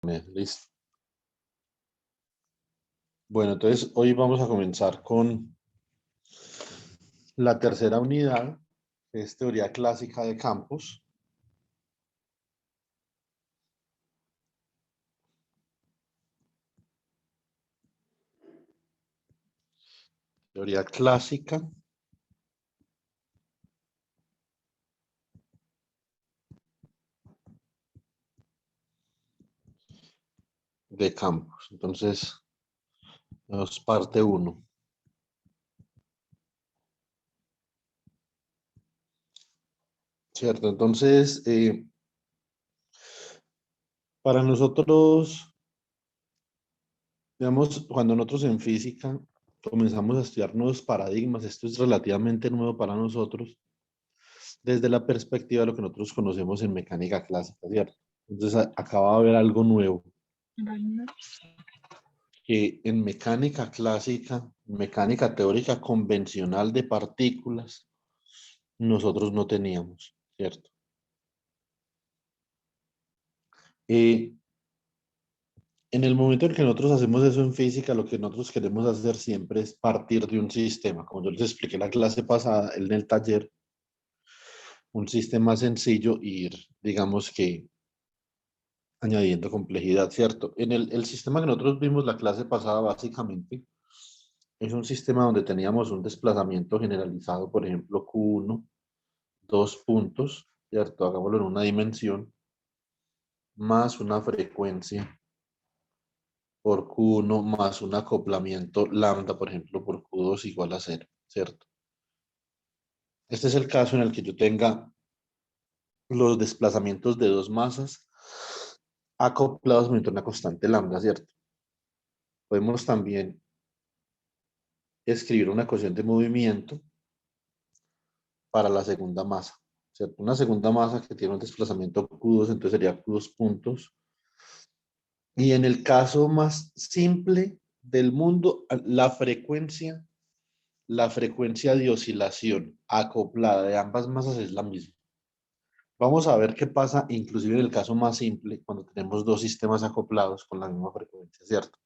Listo. Bueno, entonces hoy vamos a comenzar con la tercera unidad, que es teoría clásica de campos. Teoría clásica de campos. Entonces, es parte 1. ¿Cierto? Entonces, para nosotros, digamos, cuando nosotros en física comenzamos a estudiar nuevos paradigmas, esto es relativamente nuevo para nosotros, desde la perspectiva de lo que nosotros conocemos en mecánica clásica, ¿cierto? Entonces, acaba de haber algo nuevo que en mecánica clásica, mecánica teórica convencional de partículas, nosotros no teníamos, ¿cierto? En el momento en que nosotros hacemos eso en física, lo que nosotros queremos hacer siempre es partir de un sistema. Como yo les expliqué en la clase pasada, en el taller, un sistema sencillo e ir, digamos que, añadiendo complejidad, ¿cierto? En el sistema que nosotros vimos la clase pasada, básicamente, es un sistema donde teníamos un desplazamiento generalizado, por ejemplo, Q1, 2 puntos, ¿cierto? Hagámoslo en una dimensión, más una frecuencia por Q1 más un acoplamiento lambda, por ejemplo, por Q2 igual a 0, ¿cierto? Este es el caso en el que yo tenga los desplazamientos de dos masas acoplados mediante una constante lambda, ¿cierto? Podemos también escribir una ecuación de movimiento para la segunda masa, ¿cierto? Una segunda masa que tiene un desplazamiento Q2, entonces sería Q2 puntos. Y en el caso más simple del mundo, la frecuencia de oscilación acoplada de ambas masas es la misma. Vamos a ver qué pasa, inclusive en el caso más simple, cuando tenemos dos sistemas acoplados con la misma frecuencia, ¿cierto?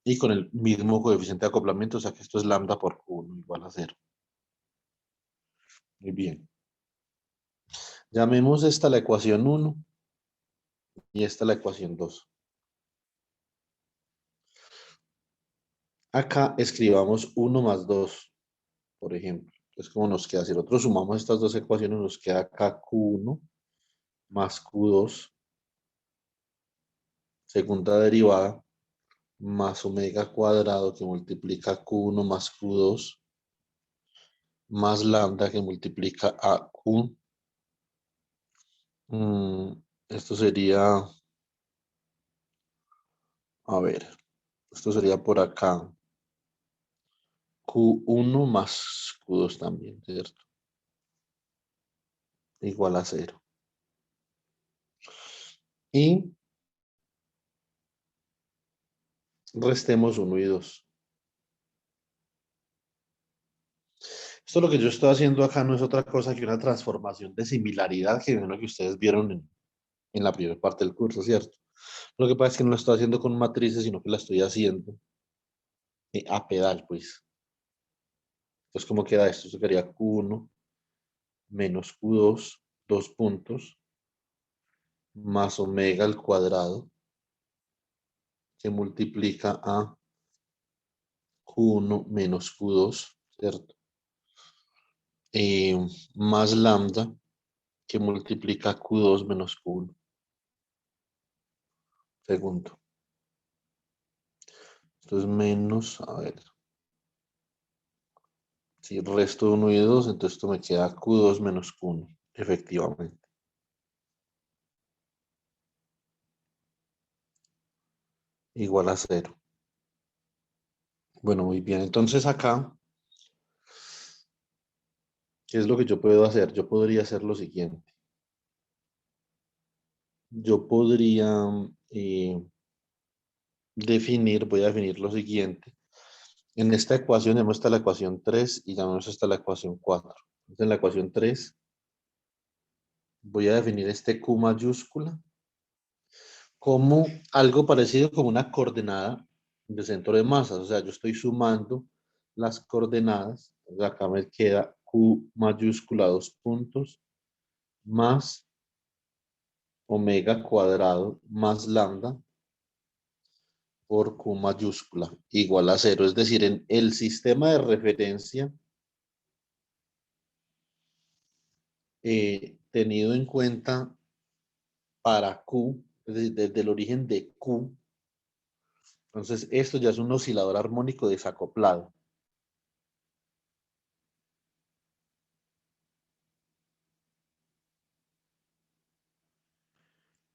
Y con el mismo coeficiente de acoplamiento, o sea que esto es lambda por Q1 igual a 0. Muy bien. Llamemos esta la ecuación 1 y esta la ecuación 2. Acá escribamos 1 más 2, por ejemplo. Entonces, ¿cómo nos queda? Si nosotros sumamos estas dos ecuaciones, nos queda acá Q1 más Q2, segunda derivada, más omega cuadrado que multiplica Q1 más Q2, más lambda que multiplica a Q. Esto sería, a ver, esto sería por acá, Q1 más Q2 también, ¿cierto? Igual a 0. Y restemos 1 y 2. Esto lo que yo estoy haciendo acá no es otra cosa que una transformación de similaridad que es lo que ustedes vieron en la primera parte del curso, ¿cierto? Lo que pasa es que no lo estoy haciendo con matrices, sino que la estoy haciendo a pedal, pues. Entonces, ¿cómo queda esto? Esto quedaría Q1 menos Q2, 2 puntos, más omega al cuadrado, que multiplica a Q1 menos Q2, ¿cierto? Más lambda, que multiplica a Q2 menos Q1. Segundo. Esto es menos, a ver, si resto 1 y 2, entonces esto me queda Q2 menos Q1, efectivamente. Igual a 0. Bueno, muy bien. Entonces acá, ¿qué es lo que yo puedo hacer? Yo podría hacer lo siguiente. Yo podría eh, voy a definir lo siguiente. En esta ecuación ya está la ecuación 3 y ya está la ecuación 4. Entonces en la ecuación 3 voy a definir este Q mayúscula como algo parecido como una coordenada de centro de masas. O sea, yo estoy sumando las coordenadas. Entonces acá me queda Q mayúscula 2 puntos más omega cuadrado más lambda por Q mayúscula igual a cero. Es decir, en el sistema de referencia tenido en cuenta para Q, desde el origen de Q, entonces esto ya es un oscilador armónico desacoplado.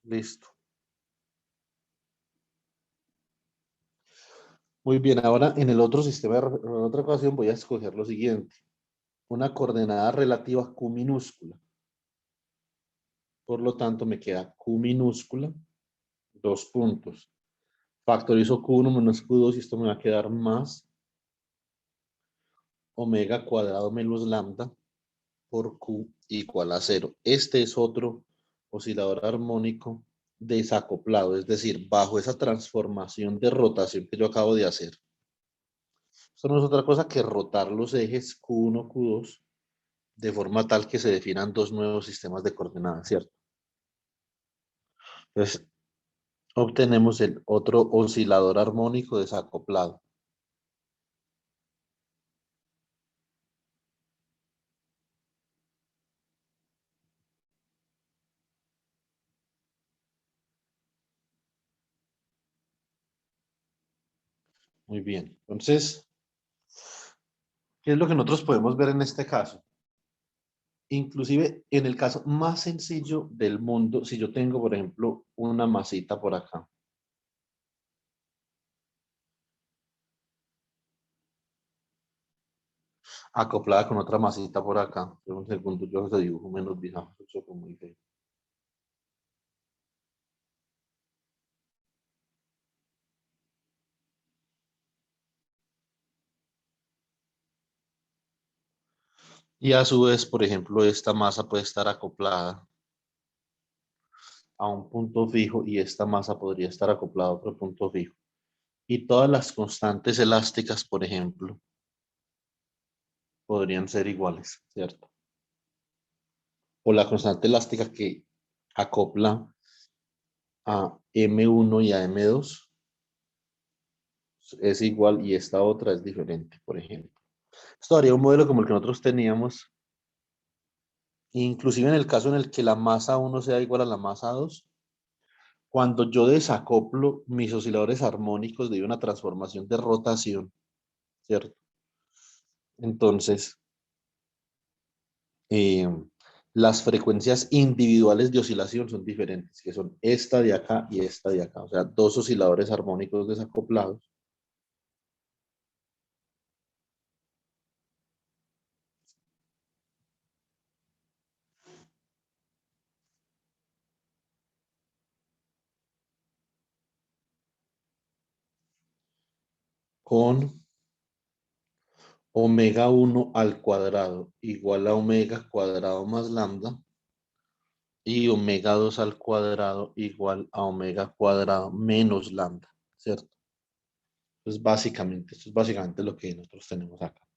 Listo. Muy bien, ahora en el otro sistema, en otra ocasión voy a escoger lo siguiente. Una coordenada relativa Q minúscula. Por lo tanto, me queda Q minúscula, 2 puntos. Factorizo Q1 menos Q2 y esto me va a quedar más omega cuadrado menos lambda por Q igual a cero. Este es otro oscilador armónico desacoplado, es decir, bajo esa transformación de rotación que yo acabo de hacer. Esto no es otra cosa que rotar los ejes Q1, Q2 de forma tal que se definan dos nuevos sistemas de coordenadas, ¿cierto? Entonces, obtenemos el otro oscilador armónico desacoplado. Muy bien. Entonces, ¿qué es lo que nosotros podemos ver en este caso? Inclusive en el caso más sencillo del mundo, si yo tengo, por ejemplo, una masita por acá, acoplada con otra masita por acá. Un segundo, yo lo dibujo menos bien, eso fue muy feo. Y a su vez, por ejemplo, esta masa puede estar acoplada a un punto fijo y esta masa podría estar acoplada a otro punto fijo. Y todas las constantes elásticas, por ejemplo, podrían ser iguales, ¿cierto? O la constante elástica que acopla a M1 y a M2 es igual y esta otra es diferente, por ejemplo. Esto daría un modelo como el que nosotros teníamos, inclusive en el caso en el que la masa 1 sea igual a la masa 2, cuando yo desacoplo mis osciladores armónicos debido a una transformación de rotación, ¿cierto? Entonces, eh, las frecuencias individuales de oscilación son diferentes, que son esta de acá y esta de acá, o sea, dos osciladores armónicos desacoplados con omega 1 al cuadrado igual a omega cuadrado más lambda y omega 2 al cuadrado igual a omega cuadrado menos lambda, ¿cierto? Esto es básicamente lo que nosotros tenemos acá.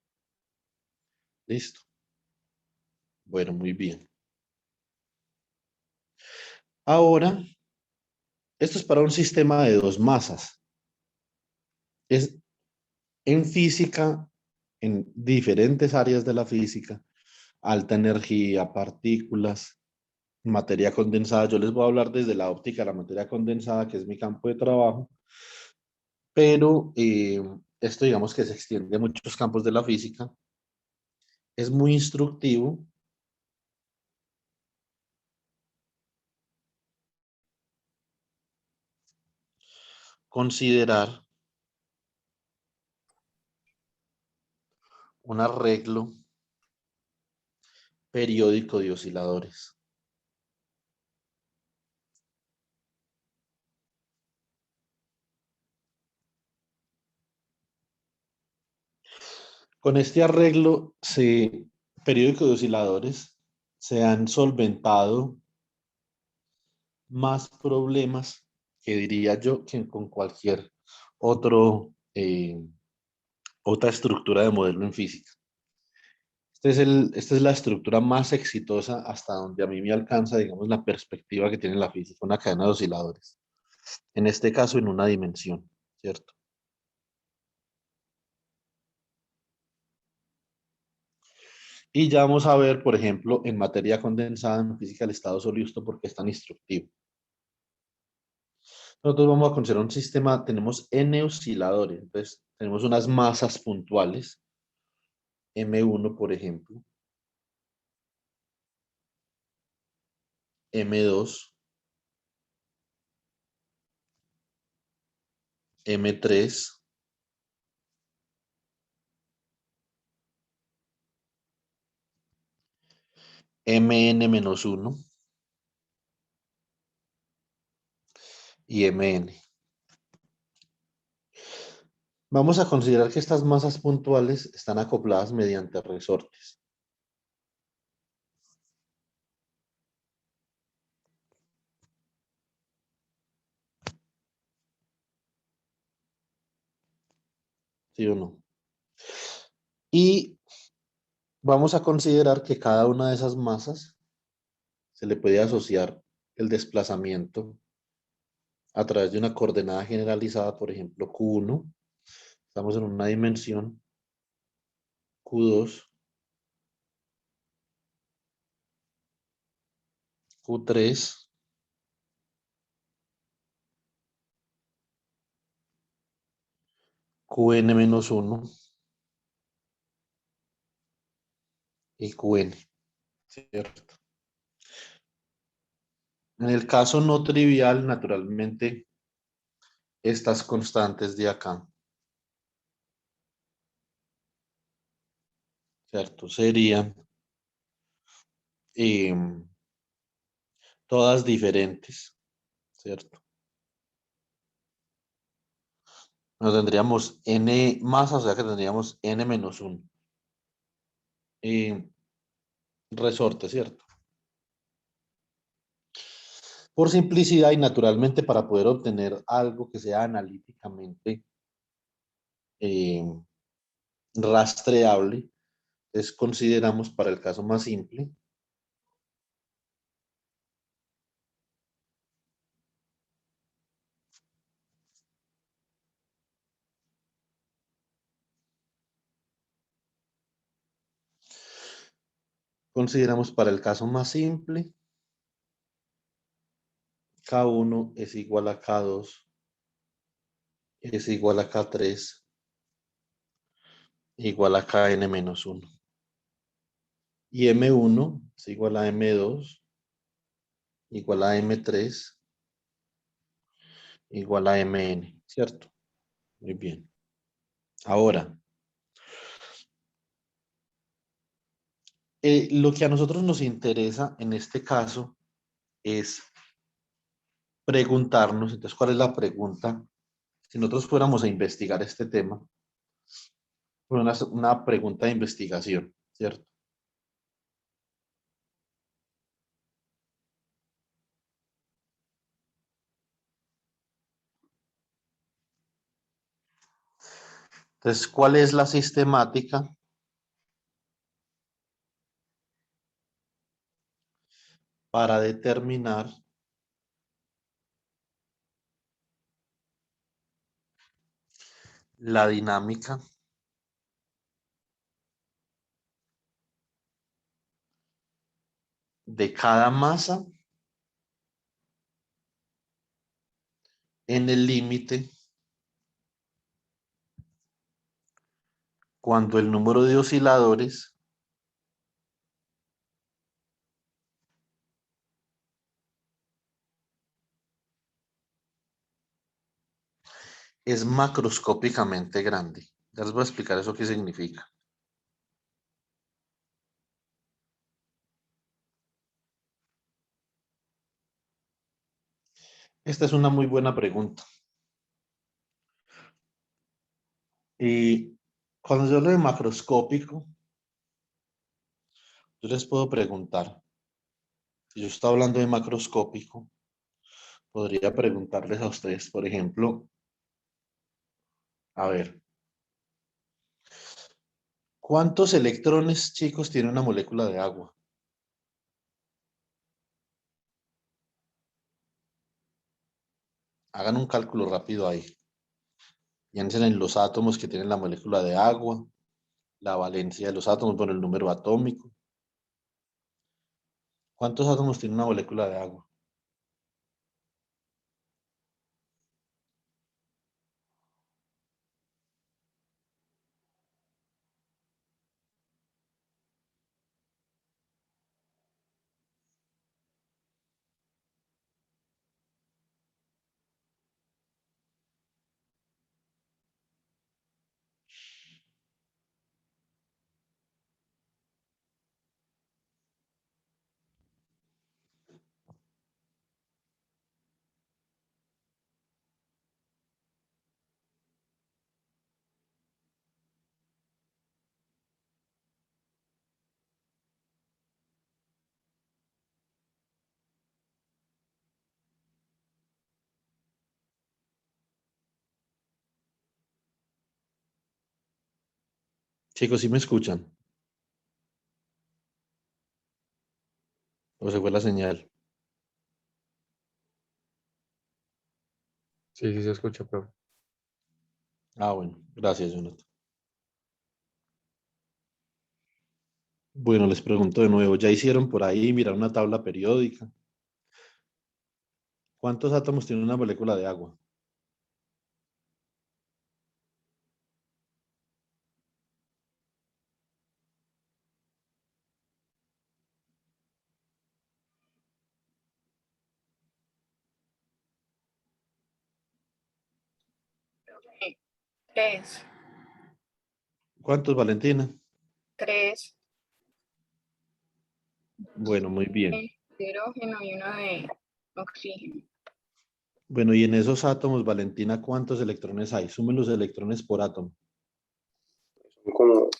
Listo. Bueno, muy bien. Ahora, esto es para un sistema de dos masas. Es en física, en diferentes áreas de la física, alta energía, partículas, materia condensada. Yo les voy a hablar desde la óptica de la materia condensada, que es mi campo de trabajo, pero esto digamos que se extiende a muchos campos de la física. Es muy instructivo considerar un arreglo periódico de osciladores. Con este periódico de osciladores se han solventado más problemas que diría yo que con cualquier otro, otra estructura de modelo en física. Esta es la estructura más exitosa hasta donde a mí me alcanza, digamos, la perspectiva que tiene la física, una cadena de osciladores. En este caso, en una dimensión, ¿cierto? Y ya vamos a ver, por ejemplo, en materia condensada, en física del estado sólido, esto porque es tan instructivo. Nosotros vamos a considerar un sistema, tenemos n osciladores, entonces tenemos unas masas puntuales, M1, por ejemplo, M2, M3, Mn-1 y Mn. Vamos a considerar que estas masas puntuales están acopladas mediante resortes. ¿Sí o no? Y vamos a considerar que cada una de esas masas se le puede asociar el desplazamiento a través de una coordenada generalizada, por ejemplo, Q1. Estamos en una dimensión, Q2, Q3, Qn-1 y Qn, ¿cierto? En el caso no trivial, naturalmente, estas constantes de acá, ¿cierto? Serían todas diferentes, ¿cierto? No tendríamos n masas, o sea que tendríamos n-1 resorte, ¿cierto? Por simplicidad y naturalmente para poder obtener algo que sea analíticamente eh, rastreable, entonces consideramos para el caso más simple, consideramos para el caso más simple, K1 es igual a K2, es igual a K3, igual a Kn-1. Y M1 es igual a M2, igual a M3, igual a Mn, ¿cierto? Muy bien. Ahora, lo que a nosotros nos interesa en este caso es preguntarnos, entonces, ¿cuál es la pregunta? Si nosotros fuéramos a investigar este tema, fue una pregunta de investigación, ¿cierto? Entonces, ¿cuál es la sistemática para determinar la dinámica de cada masa en el límite cuando el número de osciladores es macroscópicamente grande? Ya les voy a explicar eso qué significa. Esta es una muy buena pregunta. Y cuando yo hablo de macroscópico, yo les puedo preguntar, si yo estoy hablando de macroscópico, podría preguntarles a ustedes, por ejemplo, a ver, ¿cuántos electrones, chicos, tiene una molécula de agua? Hagan un cálculo rápido ahí. Piensen en los átomos que tienen la molécula de agua, la valencia de los átomos, bueno, el número atómico. ¿Cuántos átomos tiene una molécula de agua? Chicos, ¿sí me escuchan? ¿O se fue la señal? Sí, sí se escucha, pero Ah, bueno, gracias, Jonathan. Bueno, les pregunto de nuevo, ¿ya hicieron por ahí mirar una tabla periódica? ¿Cuántos átomos tiene una molécula de agua? Tres. ¿Cuántos, Valentina? Tres Bueno, muy bien. de hidrógeno y uno de oxígeno. Bueno, y en esos átomos, Valentina, ¿cuántos electrones hay? Sumen los electrones por átomo. son como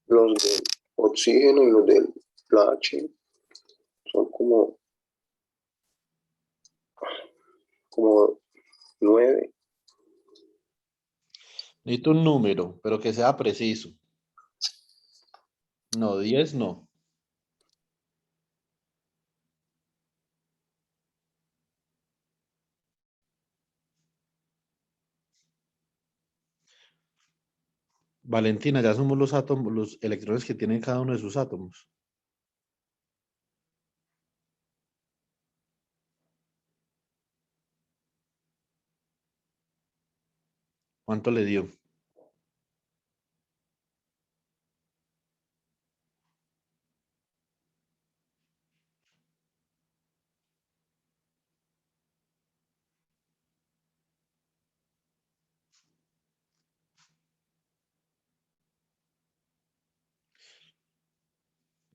los del oxígeno y los del H, son como 9. Necesito un número, pero que sea preciso. No, 10 no. Valentina, ya somos los átomos, los electrones que tienen cada uno de sus átomos. ¿Cuánto le dio?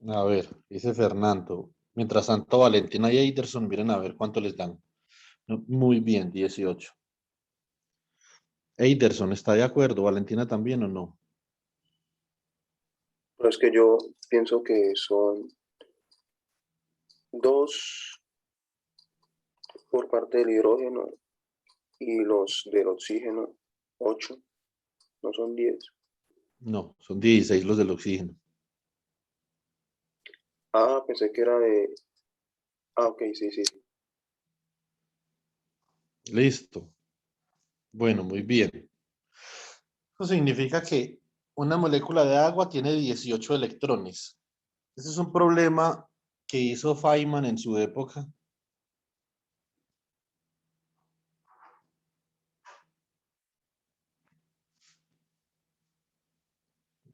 A ver, dice Fernando. Mientras tanto, Valentina y Eiderson, miren a ver cuánto les dan. No, muy bien, 18. Eiderson, ¿está de acuerdo? ¿Valentina también o no? Pero es que yo pienso que son 2 por parte del hidrógeno y los del oxígeno 8, no son 10. No, son 16 los del oxígeno. Ah, pensé que era de... Ah, ok, sí, sí. Listo. Bueno, muy bien. Eso significa que una molécula de agua tiene 18 electrones. Ese es un problema que hizo Feynman en su época.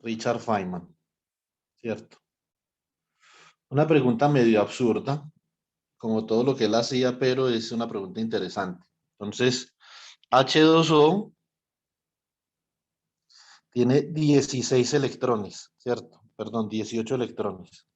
Richard Feynman, ¿cierto? Una pregunta medio absurda, como todo lo que él hacía, pero es una pregunta interesante. Entonces, H2O tiene 16 electrones, ¿cierto? Perdón, 18 electrones.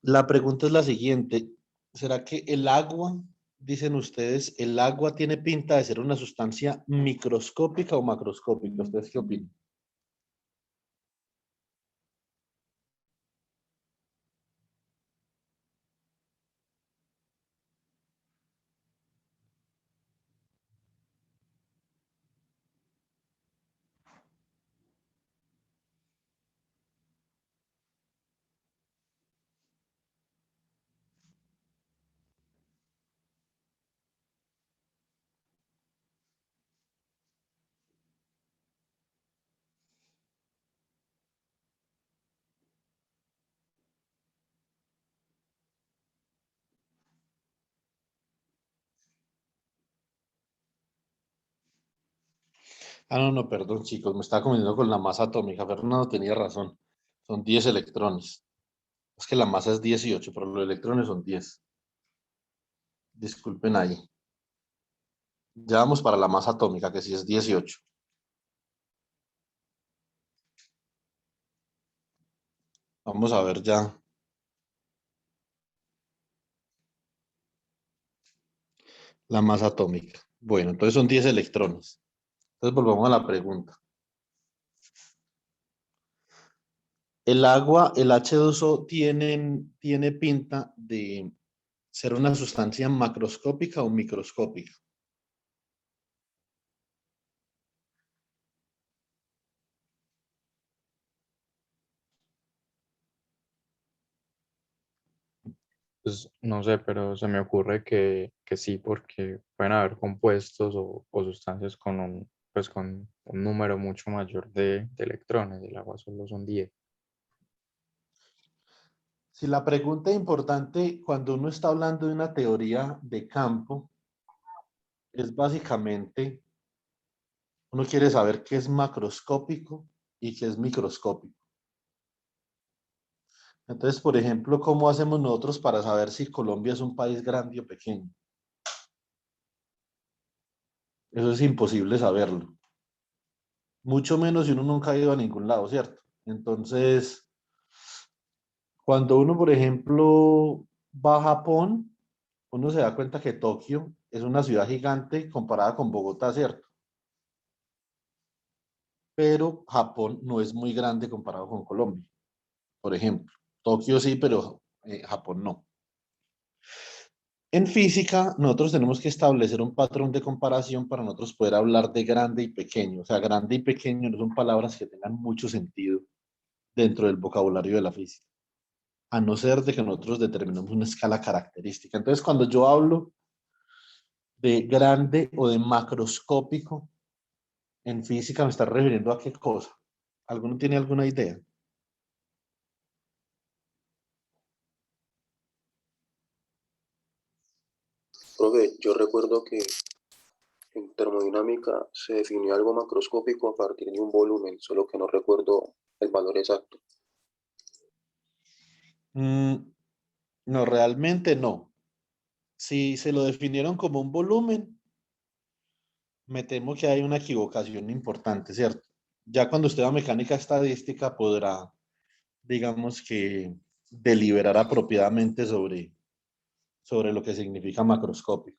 La pregunta es la siguiente. ¿Será que el agua dicen ustedes, ¿el agua tiene pinta de ser una sustancia microscópica o macroscópica? ¿Ustedes qué opinan? Ah, no, no, perdón, chicos, me estaba confundiendo con la masa atómica. Fernando tenía razón. Son 10 electrones. Es que la masa es 18, pero los electrones son 10. Disculpen ahí. Ya vamos para la masa atómica, que sí es 18. Vamos a ver ya la masa atómica. Bueno, entonces son 10 electrones. Entonces volvamos a la pregunta. El agua, el H2O, tiene pinta de ser una sustancia macroscópica o microscópica. Pues no sé, pero se me ocurre que sí, porque pueden haber compuestos o sustancias con pues con un número mucho mayor de electrones. El agua solo son 10. Si la pregunta es importante cuando uno está hablando de una teoría de campo, es básicamente, uno quiere saber qué es macroscópico y qué es microscópico. Entonces, por ejemplo, ¿cómo hacemos nosotros para saber si Colombia es un país grande o pequeño? Eso es imposible saberlo. Mucho menos si uno nunca ha ido a ningún lado, ¿cierto? Entonces, cuando uno, por ejemplo, va a Japón, uno se da cuenta que Tokio es una ciudad gigante comparada con Bogotá, ¿cierto? Pero Japón no es muy grande comparado con Colombia, por ejemplo. Tokio sí, pero Japón no. En física, nosotros tenemos que establecer un patrón de comparación para nosotros poder hablar de grande y pequeño. O sea, grande y pequeño no son palabras que tengan mucho sentido dentro del vocabulario de la física, a no ser de que nosotros determinemos una escala característica. Entonces, cuando yo hablo de grande o de macroscópico, en física me está refiriendo a qué cosa. ¿Alguno tiene alguna idea? Profe, yo recuerdo que en termodinámica se definió algo macroscópico a partir de un volumen, solo que no recuerdo el valor exacto. Mm, no, realmente no. Si se lo definieron como un volumen, me temo que hay una equivocación importante, ¿cierto? Ya cuando usted va a mecánica estadística podrá, digamos que, deliberar apropiadamente sobre lo que significa macroscópico.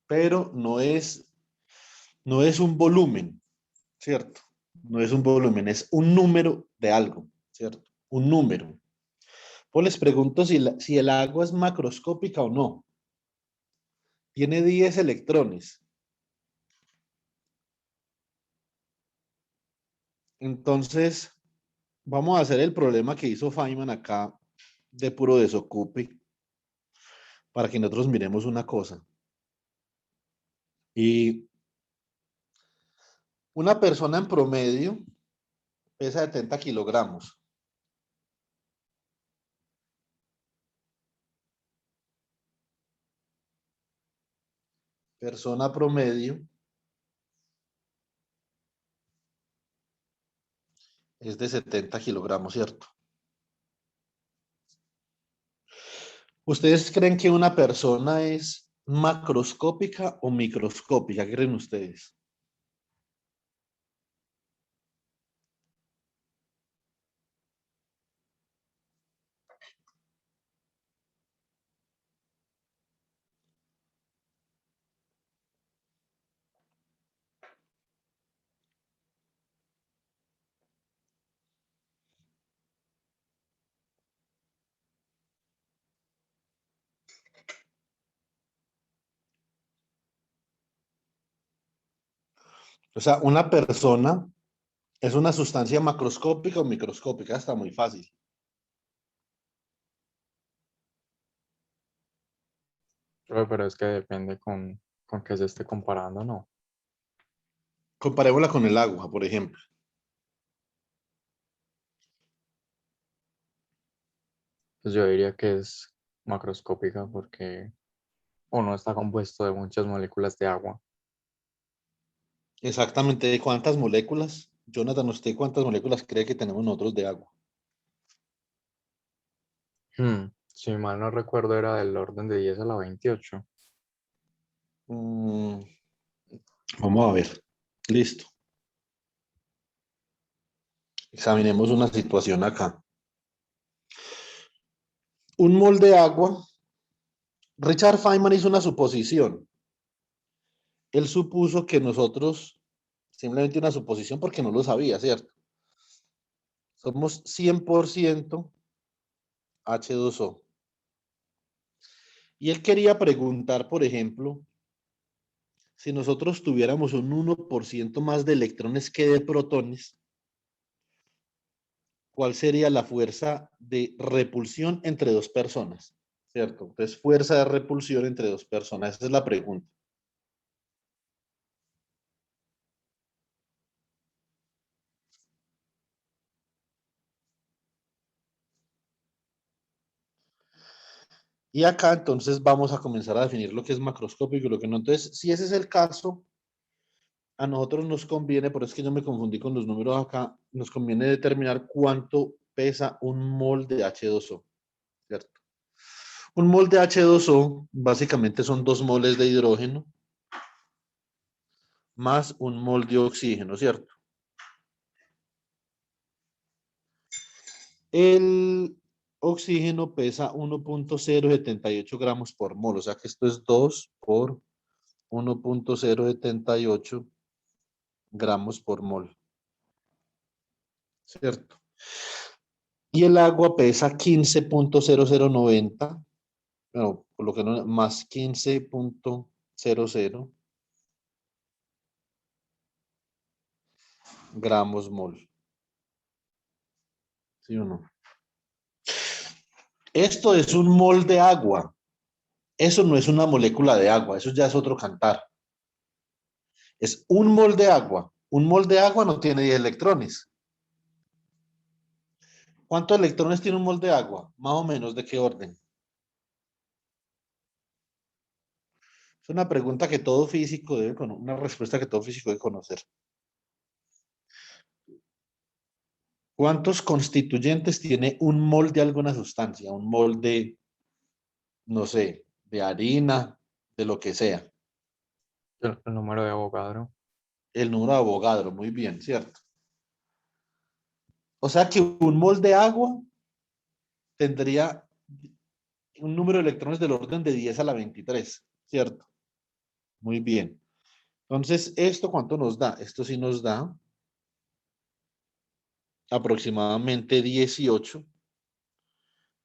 Pero no es un volumen, ¿cierto? No es un volumen, es un número de algo, ¿cierto? Un número. Pues les pregunto si el agua es macroscópica o no. Tiene 10 electrones. Entonces, vamos a hacer el problema que hizo Feynman acá de puro desocupe para que nosotros miremos una cosa. Y una persona en promedio pesa 70 kilogramos. Persona promedio es de 70 kilogramos, ¿cierto? ¿Ustedes creen que una persona es macroscópica o microscópica? ¿Qué creen ustedes? O sea, una persona es una sustancia macroscópica o microscópica, está muy fácil. Pero es que depende con qué se esté comparando, ¿no? Comparémosla con el agua, por ejemplo. Pues yo diría que es macroscópica porque uno está compuesto de muchas moléculas de agua. Exactamente, ¿de cuántas moléculas? Jonathan, ¿usted cuántas moléculas cree que tenemos nosotros de agua? Si mal no recuerdo, era del orden de 10 a la 28. Mm, vamos a ver. Listo. Examinemos una situación acá. Un mol de agua. Richard Feynman hizo una suposición. Él supuso que nosotros, simplemente una suposición porque no lo sabía, ¿cierto? Somos 100% H2O. Y él quería preguntar, por ejemplo, si nosotros tuviéramos un 1% más de electrones que de protones, ¿cuál sería la fuerza de repulsión entre dos personas? ¿Cierto? Entonces, fuerza de repulsión entre dos personas. Esa es la pregunta. Y acá entonces vamos a comenzar a definir lo que es macroscópico y lo que no. Entonces, si ese es el caso, a nosotros nos conviene, por eso es que yo me confundí con los números acá, nos conviene determinar cuánto pesa un mol de H2O, ¿cierto? Un mol de H2O básicamente son 2 moles de hidrógeno más un mol de oxígeno, ¿cierto? El oxígeno pesa 1.078 gramos por mol, o sea que esto es 2 por 1.078 gramos por mol, ¿cierto? Y el agua pesa 15.0090, bueno, por lo que no, más 15.00 gramos mol. ¿Sí o no? Esto es un mol de agua. Eso no es una molécula de agua, eso ya es otro cantar. Es un mol de agua. Un mol de agua no tiene 10 electrones. ¿Cuántos electrones tiene un mol de agua? Más o menos, ¿de qué orden? Es una pregunta que todo físico debe conocer, una respuesta que todo físico debe conocer. ¿Cuántos constituyentes tiene un mol de alguna sustancia? Un mol de, no sé, de harina, de lo que sea. El número de Avogadro. El número de Avogadro, muy bien, ¿cierto? O sea que un mol de agua tendría un número de electrones del orden de 10 a la 23, ¿cierto? Muy bien. Entonces, ¿esto cuánto nos da? Esto sí nos da aproximadamente 18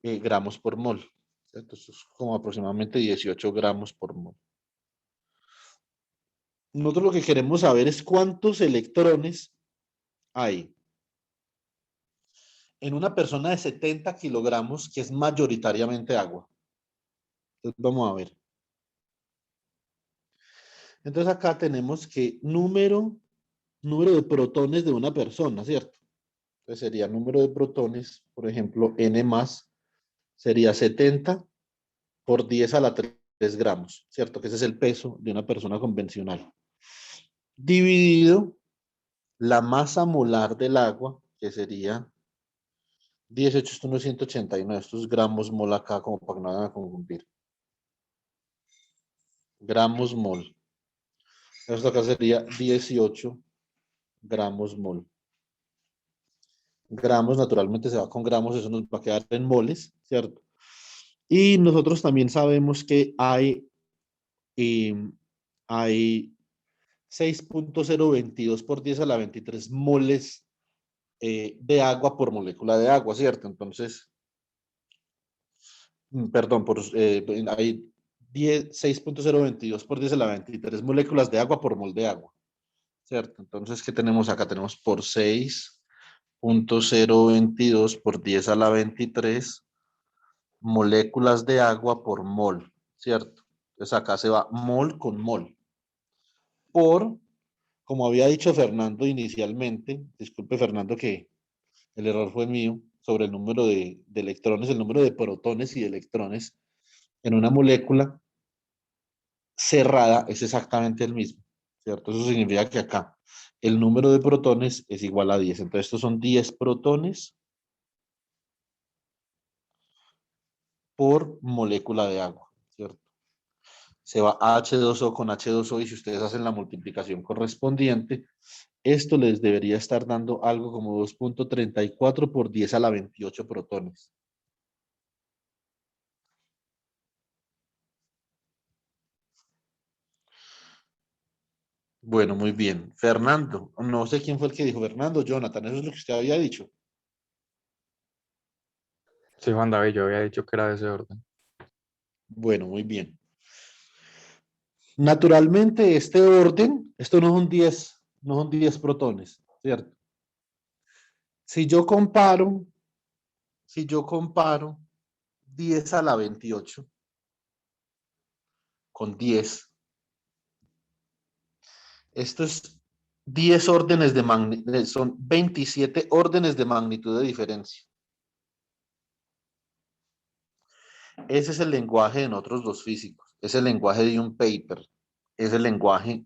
gramos por mol, ¿cierto? Esto es como aproximadamente 18 gramos por mol. Nosotros lo que queremos saber es cuántos electrones hay en una persona de 70 kilogramos que es mayoritariamente agua. Entonces, vamos a ver. Entonces, acá tenemos que número de protones de una persona, ¿cierto? Entonces, sería número de protones, por ejemplo, N más, sería 70 por 10 a la 3 gramos, ¿cierto? Que ese es el peso de una persona convencional. Dividido la masa molar del agua, que sería 18, esto no es 189, estos gramos mol acá, como para que no vayan a confundir. Gramos mol. Esto acá sería 18 gramos mol. Gramos, naturalmente se va con gramos, eso nos va a quedar en moles, ¿cierto? Y nosotros también sabemos que hay 6.022 por 10 a la 23 moles de agua por molécula de agua, ¿cierto? Entonces, perdón, hay 6.022 por 10 a la 23 moléculas de agua por mol de agua. ¿cierto? Entonces, ¿qué tenemos acá? Tenemos por 6.022 por 10 a la 23 moléculas de agua por mol, ¿cierto? Entonces acá se va mol con mol. Por, como había dicho Fernando inicialmente, disculpe Fernando que el error fue mío, sobre el número de electrones, el número de protones y de electrones en una molécula cerrada es exactamente el mismo, ¿cierto? Eso significa que acá el número de protones es igual a 10. Entonces estos son 10 protones por molécula de agua, ¿cierto? Se va H2O con H2O y si ustedes hacen la multiplicación correspondiente, esto les debería estar dando algo como 2.34 por 10 a la 28 protones. Bueno, muy bien. Fernando, no sé quién fue el que dijo, Fernando, Jonathan, eso es lo que usted había dicho. Sí, Juan David, yo había dicho que era de ese orden. Bueno, muy bien. Naturalmente, este orden, esto no son 10, no son 10 protones, ¿cierto? Si yo comparo, si yo comparo 10 a la 28 con 10, esto es 10 órdenes de magnitud, son 27 órdenes de magnitud de diferencia. Ese es el lenguaje de nosotros los físicos, es el lenguaje de un paper, es el lenguaje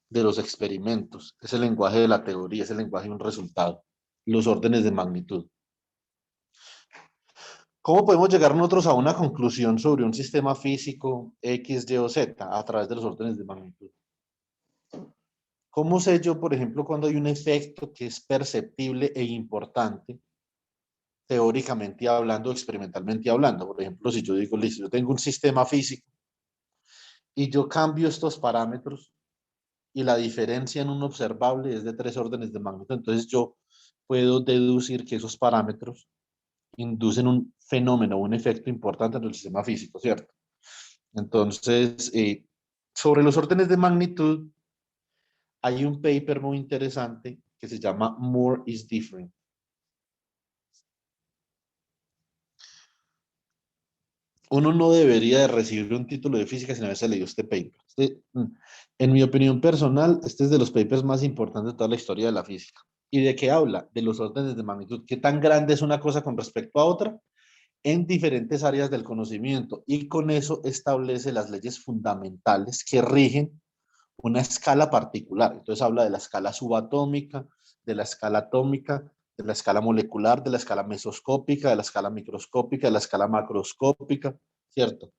de los experimentos, es el lenguaje de la teoría, es el lenguaje de un resultado, los órdenes de magnitud. ¿Cómo podemos llegar nosotros a una conclusión sobre un sistema físico X, Y o Z a través de los órdenes de magnitud? ¿Cómo sé yo, por ejemplo, cuando hay un efecto que es perceptible e importante, teóricamente hablando, experimentalmente hablando? Por ejemplo, si yo digo, listo, yo tengo un sistema físico y yo cambio estos parámetros y la diferencia en un observable es de 3 órdenes de magnitud, entonces yo puedo deducir que esos parámetros inducen un fenómeno, un efecto importante en el sistema físico, ¿cierto? Entonces, sobre los órdenes de magnitud, hay un paper muy interesante que se llama More is Different. Uno no debería de recibir un título de física sin haberse leído este paper. En mi opinión personal, este es de los papers más importantes de toda la historia de la física. ¿Y de qué habla? De los órdenes de magnitud. ¿Qué tan grande es una cosa con respecto a otra? En diferentes áreas del conocimiento. Y con eso establece las leyes fundamentales que rigen una escala particular. Entonces habla de la escala subatómica, de la escala atómica, de la escala molecular, de la escala mesoscópica, de la escala microscópica, de la escala macroscópica, ¿cierto?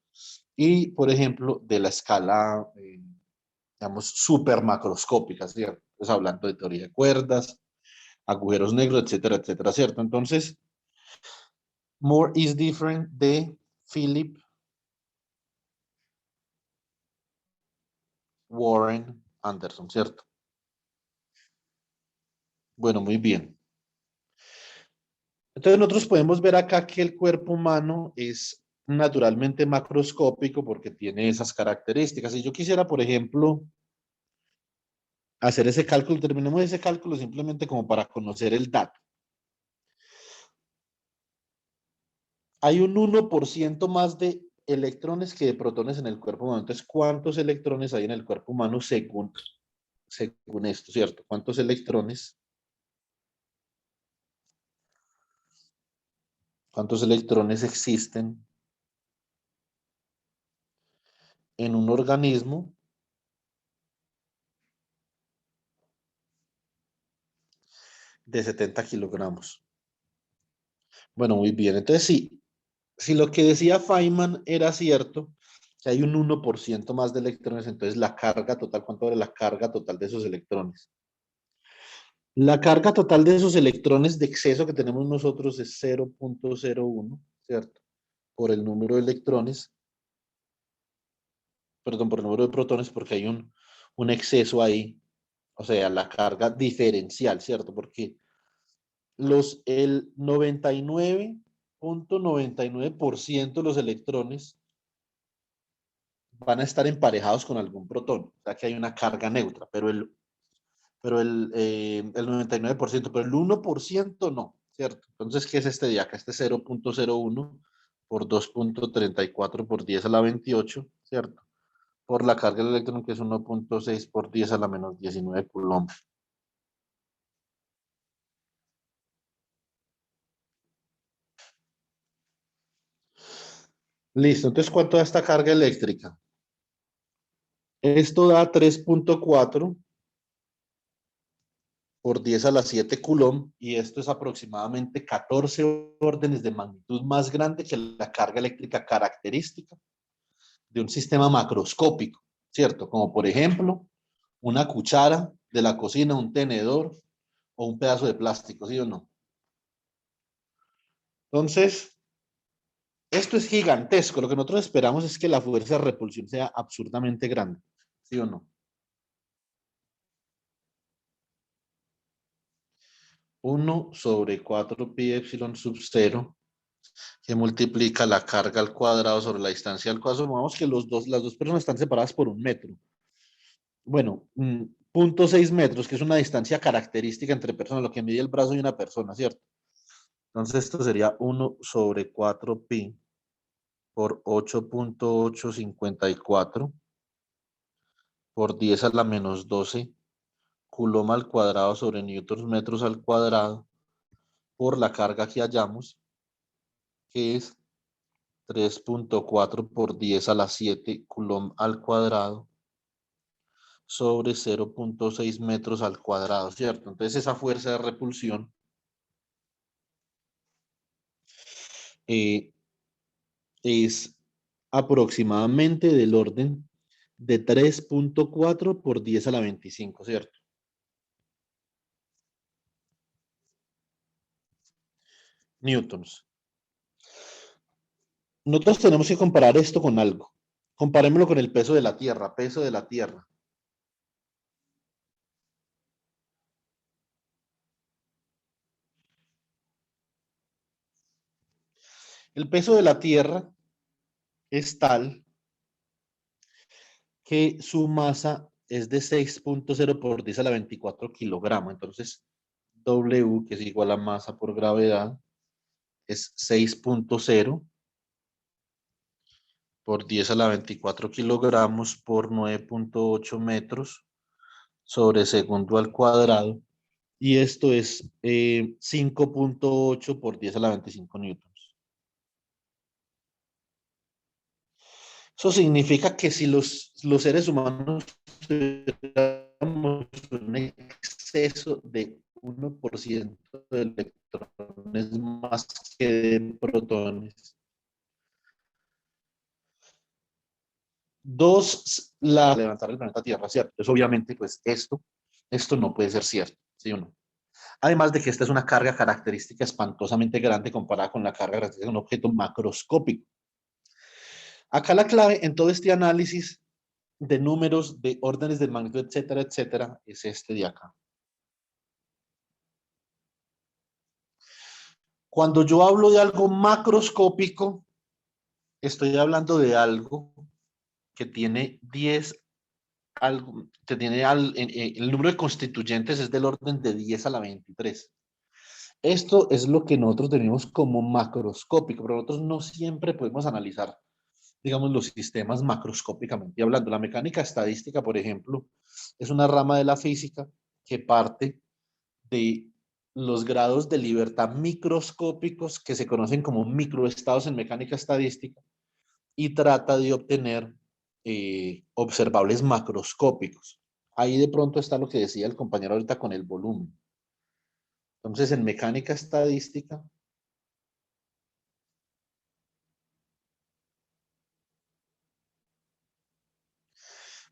Y, por ejemplo, de la escala, digamos, supermacroscópica, ¿cierto? Entonces hablando de teoría de cuerdas, agujeros negros, etcétera, etcétera, ¿cierto? Entonces, More is Different de Philip Warren Anderson, ¿cierto? Bueno, muy bien. Entonces nosotros podemos ver acá que el cuerpo humano es naturalmente macroscópico porque tiene esas características. Si yo quisiera, por ejemplo, hacer ese cálculo, terminemos ese cálculo simplemente como para conocer el dato. Hay un 1% más de electrones que de protones en el cuerpo humano. Entonces, ¿cuántos electrones hay en el cuerpo humano según esto, ¿cierto? ¿Cuántos electrones? ¿Cuántos electrones existen en un organismo de 70 kilogramos? Bueno, muy bien. Entonces, sí, si lo que decía Feynman era cierto, que hay un 1% más de electrones, entonces la carga total, ¿cuánto vale la carga total de esos electrones? La carga total de esos electrones de exceso que tenemos nosotros es 0.01, ¿cierto? Por el número de electrones, perdón, por el número de protones, porque hay un exceso ahí, o sea, la carga diferencial, ¿cierto? Porque el 99.99% de los electrones van a estar emparejados con algún protón, o sea que hay una carga neutra, pero pero el 99%, pero el 1% no, ¿cierto? Entonces, ¿qué es este de acá? Este 0.01 por 2.34 por 10 a la 28, ¿cierto? Por la carga del electrón, que es 1.6 por 10 a la menos 19 coulomb. Listo, entonces, ¿cuánto da esta carga eléctrica? Esto da 3.4 por 10 a la 7 coulomb, y esto es aproximadamente 14 órdenes de magnitud más grande que la carga eléctrica característica de un sistema macroscópico, ¿cierto? Como por ejemplo, una cuchara de la cocina, un tenedor o un pedazo de plástico, ¿sí o no? Entonces, esto es gigantesco. Lo que nosotros esperamos es que la fuerza de repulsión sea absurdamente grande, ¿sí o no? 1 sobre 4 pi epsilon sub 0, que multiplica la carga al cuadrado sobre la distancia al cuadrado. Supongamos que las dos personas están separadas por 1 metro. Bueno, 0.6 metros, que es una distancia característica entre personas, lo que mide el brazo de una persona, ¿cierto? Entonces esto sería 1 sobre 4 pi por 8.854 por 10 a la menos 12 coulomb al cuadrado sobre newtons metros al cuadrado por la carga que hallamos, que es 3.4 por 10 a la 7 coulomb al cuadrado sobre 0.6 metros al cuadrado, ¿cierto? Entonces esa fuerza de repulsión es aproximadamente del orden de 3.4 por 10 a la 25, ¿cierto? Newtons. Nosotros tenemos que comparar esto con algo. Comparémoslo con el peso de la Tierra, peso de la Tierra. El peso de la Tierra es tal que su masa es de 6.0 por 10 a la 24 kilogramos. Entonces, W, que es igual a masa por gravedad, es 6.0 por 10 a la 24 kilogramos por 9.8 metros sobre segundo al cuadrado. Y esto es 5.8 por 10 a la 25 newtons. Eso significa que si los seres humanos tuviéramos un exceso de 1% de electrones más que de protones, levantar el planeta Tierra, ¿cierto? Entonces, obviamente, pues esto no puede ser cierto, ¿sí o no? Además de que esta es una carga característica espantosamente grande comparada con la carga característica de un objeto macroscópico. Acá la clave en todo este análisis de números, de órdenes de magnitud, etcétera, etcétera, es este de acá. Cuando yo hablo de algo macroscópico, estoy hablando de algo que tiene 10, algo, que tiene el número de constituyentes es del orden de 10 a la 23. Esto es lo que nosotros tenemos como macroscópico, pero nosotros no siempre podemos analizar, digamos, los sistemas macroscópicamente hablando. La mecánica estadística, por ejemplo, es una rama de la física que parte de los grados de libertad microscópicos que se conocen como microestados en mecánica estadística y trata de obtener observables macroscópicos. Ahí de pronto está lo que decía el compañero ahorita con el volumen. Entonces, en mecánica estadística,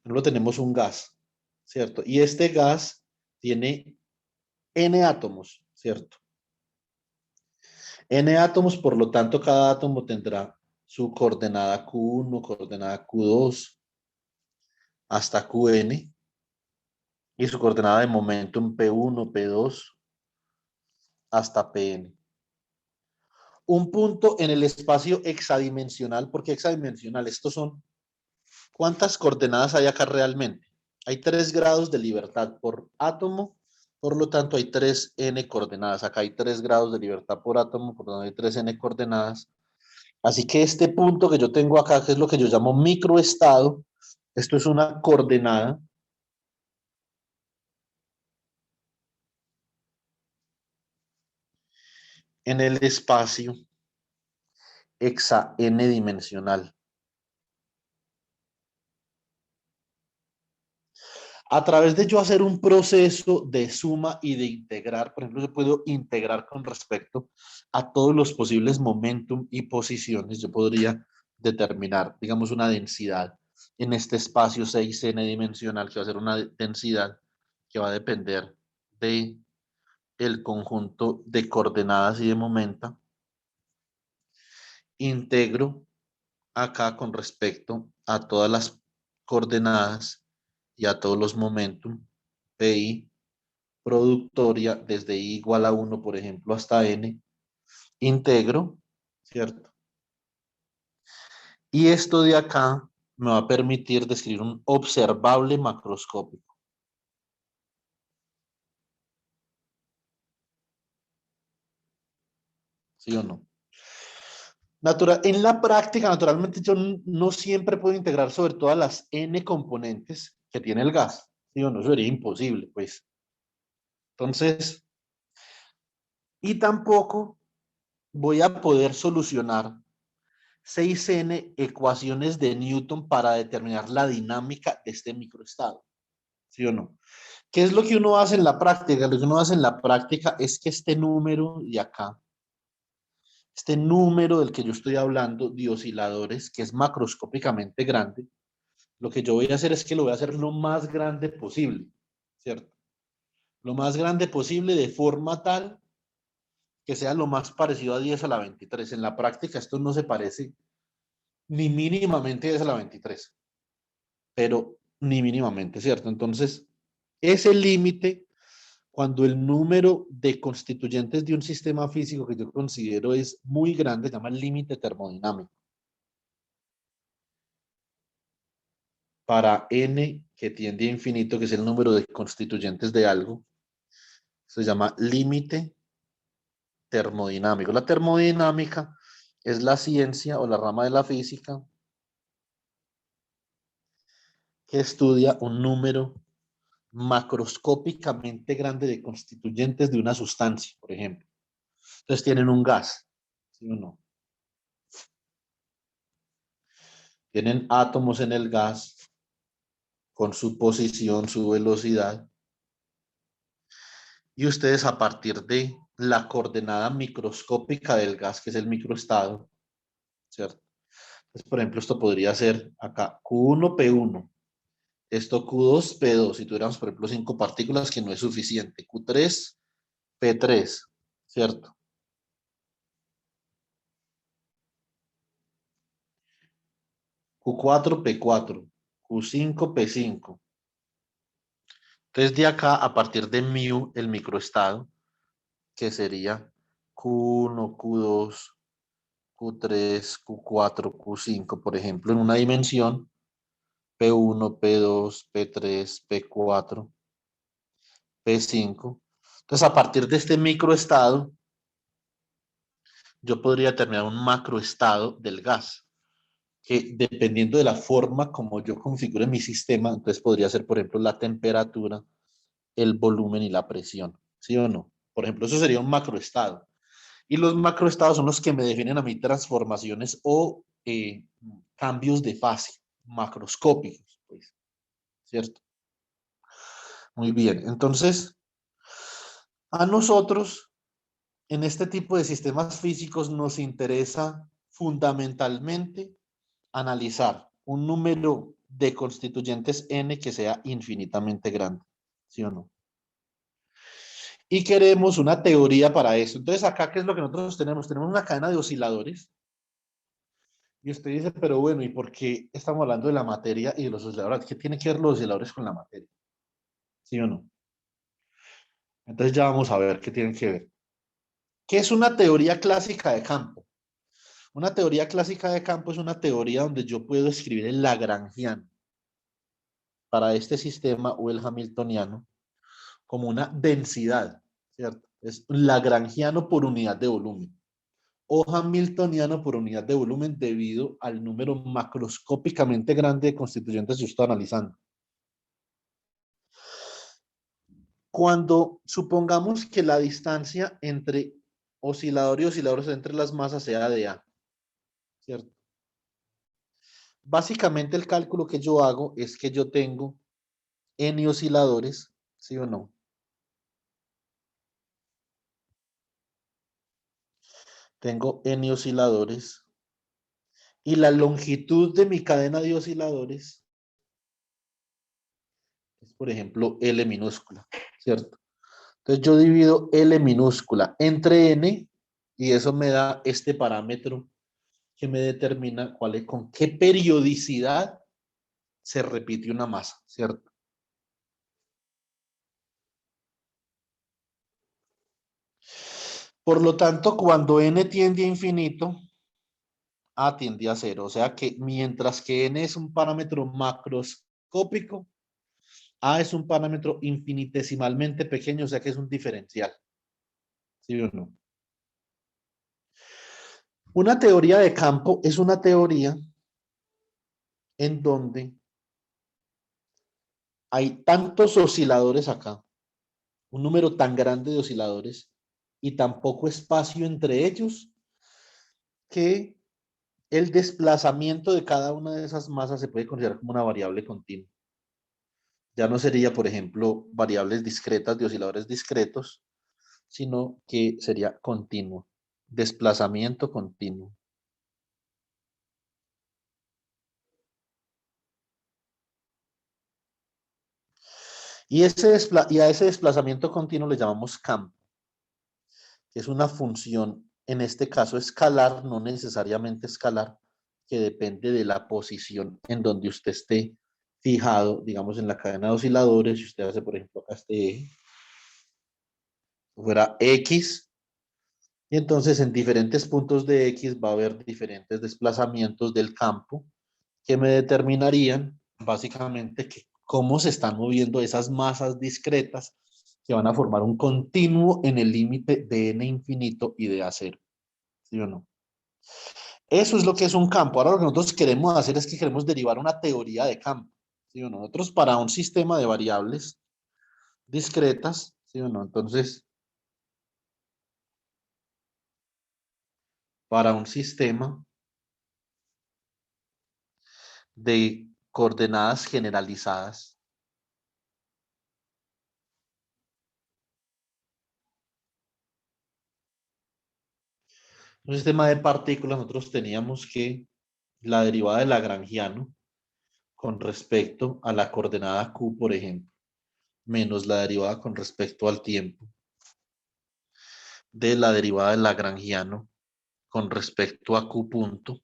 no tenemos un gas, ¿cierto? Y este gas tiene N átomos, ¿cierto? N átomos, por lo tanto, cada átomo tendrá su coordenada Q1, coordenada Q2, hasta Qn, y su coordenada de momentum P1, P2, hasta Pn. Un punto en el espacio hexadimensional, porque hexadimensional, estos son, ¿cuántas coordenadas hay acá realmente? Hay 3 grados de libertad por átomo, por lo tanto hay 3 n coordenadas. Acá hay 3 grados de libertad por átomo, por lo tanto hay 3 n coordenadas. Así que este punto que yo tengo acá, que es lo que yo llamo microestado, esto es una coordenada en el espacio hexa n dimensional. A través de yo hacer un proceso de suma y de integrar, por ejemplo, yo puedo integrar con respecto a todos los posibles momentum y posiciones. Yo podría determinar, digamos, una densidad en este espacio 6n dimensional, que va a ser una densidad que va a depender de el conjunto de coordenadas y de momenta. Integro acá con respecto a todas las coordenadas y a todos los momentum, PI, productoria desde I igual a 1, por ejemplo, hasta N, integro, ¿cierto? Y esto de acá me va a permitir describir un observable macroscópico. ¿Sí o no? En la práctica, naturalmente, yo no siempre puedo integrar sobre todas las N componentes que tiene el gas. ¿Sí o no? Eso sería imposible, pues. Entonces, y tampoco voy a poder solucionar 6n ecuaciones de Newton para determinar la dinámica de este microestado. ¿Sí o no? ¿Qué es lo que uno hace en la práctica? Lo que uno hace en la práctica es que este número de acá, este número del que yo estoy hablando de osciladores, que es macroscópicamente grande, lo que yo voy a hacer es que lo voy a hacer lo más grande posible, ¿cierto? Lo más grande posible de forma tal que sea lo más parecido a 10 a la 23. En la práctica esto no se parece ni mínimamente a 10 a la 23, pero ni mínimamente, ¿cierto? Entonces, ese límite, cuando el número de constituyentes de un sistema físico que yo considero es muy grande, se llama el límite termodinámico. Para n que tiende a infinito, que es el número de constituyentes de algo, se llama límite termodinámico. La termodinámica es la ciencia o la rama de la física que estudia un número macroscópicamente grande de constituyentes de una sustancia, por ejemplo. Entonces tienen un gas, ¿sí o no? Tienen átomos en el gas con su posición, su velocidad, y ustedes a partir de la coordenada microscópica del gas, que es el microestado, ¿cierto? Entonces, por ejemplo, esto podría ser acá Q1, P1, esto Q2, P2, si tuviéramos, por ejemplo, 5 partículas, que no es suficiente, Q3, P3, ¿cierto? Q4, P4, Q5, P5. Entonces, de acá, a partir de mu, el microestado, que sería Q1, Q2, Q3, Q4, Q5, por ejemplo, en una dimensión, P1, P2, P3, P4, P5. Entonces, a partir de este microestado, yo podría determinar un macroestado del gas, que dependiendo de la forma como yo configure mi sistema, entonces podría ser, por ejemplo, la temperatura, el volumen y la presión, ¿sí o no? Por ejemplo, eso sería un macroestado. Y los macroestados son los que me definen a mí transformaciones o cambios de fase macroscópicos, pues, ¿cierto? Muy bien, entonces, a nosotros, en este tipo de sistemas físicos, nos interesa fundamentalmente analizar un número de constituyentes n que sea infinitamente grande, ¿sí o no? Y queremos una teoría para eso. Entonces, acá, ¿qué es lo que nosotros tenemos? Tenemos una cadena de osciladores. Y usted dice, pero bueno, ¿y por qué estamos hablando de la materia y de los osciladores? ¿Qué tiene que ver los osciladores con la materia? ¿Sí o no? Entonces ya vamos a ver qué tienen que ver. ¿Qué es una teoría clásica de campo? Una teoría clásica de campo es una teoría donde yo puedo escribir el lagrangiano. para este sistema o el hamiltoniano como una densidad, ¿cierto? Es lagrangiano por unidad de volumen o hamiltoniano por unidad de volumen debido al número macroscópicamente grande de constituyentes que usted está analizando. Cuando supongamos que la distancia entre oscilador y oscilador entre las masas sea de A, ¿cierto? Básicamente el cálculo que yo hago es que yo tengo N osciladores, ¿sí o no? Tengo N osciladores y la longitud de mi cadena de osciladores es, por ejemplo, L minúscula, ¿cierto? Entonces yo divido L minúscula entre N y eso me da este parámetro que me determina con qué periodicidad se repite una masa, ¿cierto? Por lo tanto, cuando N tiende a infinito, A tiende a cero. O sea que mientras que N es un parámetro macroscópico, A es un parámetro infinitesimalmente pequeño, o sea que es un diferencial. ¿Sí o no? Una teoría de campo es una teoría en donde hay tantos osciladores acá, un número tan grande de osciladores y tan poco espacio entre ellos que el desplazamiento de cada una de esas masas se puede considerar como una variable continua. Ya no sería, por ejemplo, variables discretas de osciladores discretos, sino que sería continuo, desplazamiento continuo. Y a ese desplazamiento continuo le llamamos campo, que es una función, en este caso escalar, no necesariamente escalar, que depende de la posición en donde usted esté fijado, digamos, en la cadena de osciladores. Si usted hace, por ejemplo, acá este eje, fuera X, y entonces en diferentes puntos de X va a haber diferentes desplazamientos del campo que me determinarían básicamente cómo se están moviendo esas masas discretas que van a formar un continuo en el límite de n infinito y de a cero. ¿Sí o no? Eso es lo que es un campo. Ahora lo que nosotros queremos hacer es que queremos derivar una teoría de campo. ¿Sí o no? Nosotros para un sistema de variables discretas, ¿sí o no? Entonces, para un sistema de coordenadas generalizadas, un sistema de partículas, nosotros teníamos que la derivada de Lagrangiano con respecto a la coordenada Q, por ejemplo, menos la derivada con respecto al tiempo de la derivada de Lagrangiano con respecto a Q punto,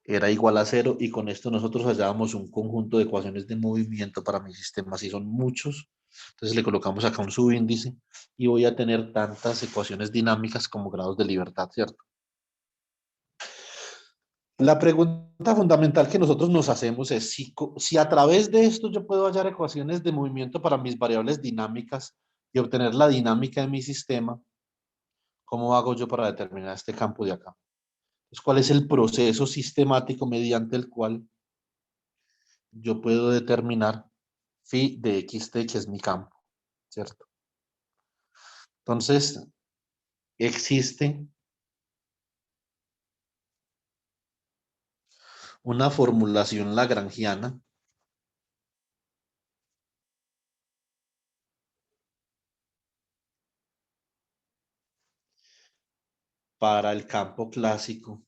era igual a cero, y con esto nosotros hallábamos un conjunto de ecuaciones de movimiento para mi sistema. Si son muchos, entonces le colocamos acá un subíndice y voy a tener tantas ecuaciones dinámicas como grados de libertad, ¿cierto? La pregunta fundamental que nosotros nos hacemos es si a través de esto yo puedo hallar ecuaciones de movimiento para mis variables dinámicas y obtener la dinámica de mi sistema, ¿cómo hago yo para determinar este campo de acá? Pues, ¿cuál es el proceso sistemático mediante el cual yo puedo determinar phi de xt, que es mi campo, ¿cierto? Entonces, existe una formulación lagrangiana para el campo clásico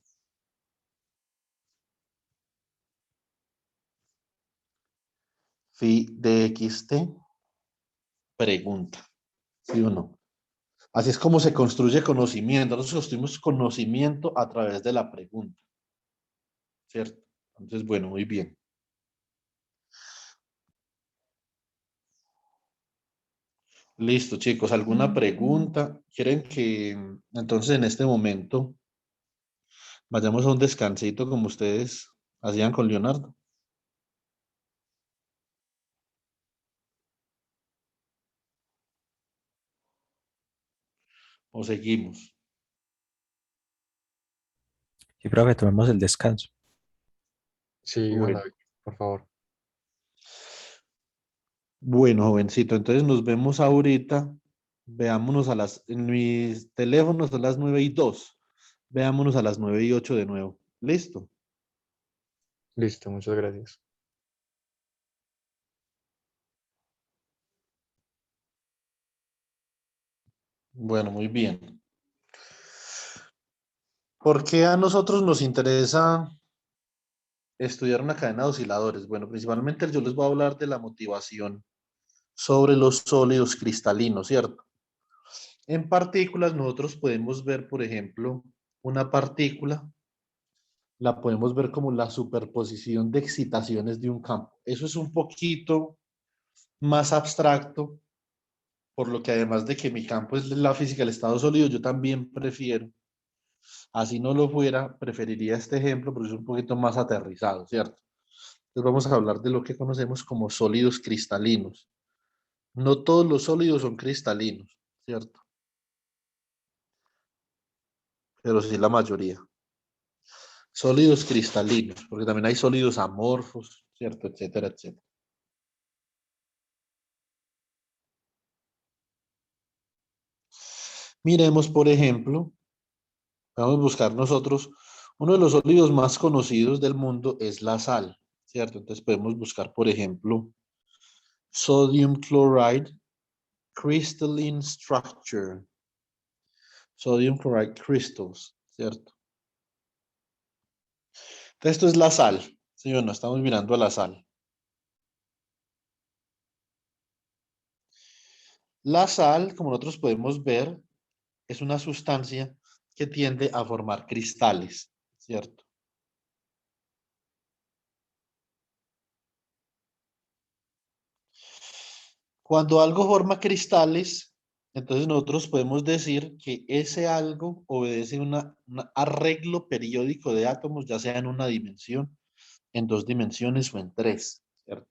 phi de xt, pregunta, ¿sí o no? Así es como se construye conocimiento. Nosotros construimos conocimiento a través de la pregunta, ¿cierto? Entonces, bueno, muy bien. Listo, chicos. ¿Alguna pregunta? ¿Quieren que entonces en este momento vayamos a un descansito como ustedes hacían con Leonardo? ¿O seguimos? Sí, profe, tomemos el descanso. Sí, Juan Bueno, David, por favor. bueno, jovencito, entonces nos vemos ahorita. Veámonos en mis teléfonos a las 9:02. Veámonos a las 9:08 de nuevo. ¿Listo? Listo, muchas gracias. Bueno, muy bien. ¿Por qué a nosotros nos interesa estudiar una cadena de osciladores? Bueno, principalmente yo les voy a hablar de la motivación sobre los sólidos cristalinos, ¿cierto? En partículas nosotros podemos ver, por ejemplo, una partícula, la podemos ver como la superposición de excitaciones de un campo. Eso es un poquito más abstracto, por lo que además de que mi campo es la física del estado sólido, yo también prefiero, así no lo fuera, preferiría este ejemplo, porque es un poquito más aterrizado, ¿cierto? Entonces vamos a hablar de lo que conocemos como sólidos cristalinos. No todos los sólidos son cristalinos, ¿cierto? Pero sí la mayoría. Sólidos cristalinos, porque también hay sólidos amorfos, ¿cierto? Etcétera, etcétera. Miremos, por ejemplo, vamos a buscar nosotros, uno de los sólidos más conocidos del mundo es la sal, ¿cierto? Entonces podemos buscar, por ejemplo, sodium chloride crystalline structure, sodium chloride crystals, ¿cierto? Entonces, esto es la sal, ¿sí o no? Estamos mirando a la sal. La sal, como nosotros podemos ver, es una sustancia que tiende a formar cristales, ¿cierto? Cuando algo forma cristales, entonces nosotros podemos decir que ese algo obedece a un arreglo periódico de átomos, ya sea en una dimensión, en dos dimensiones o en tres, ¿cierto?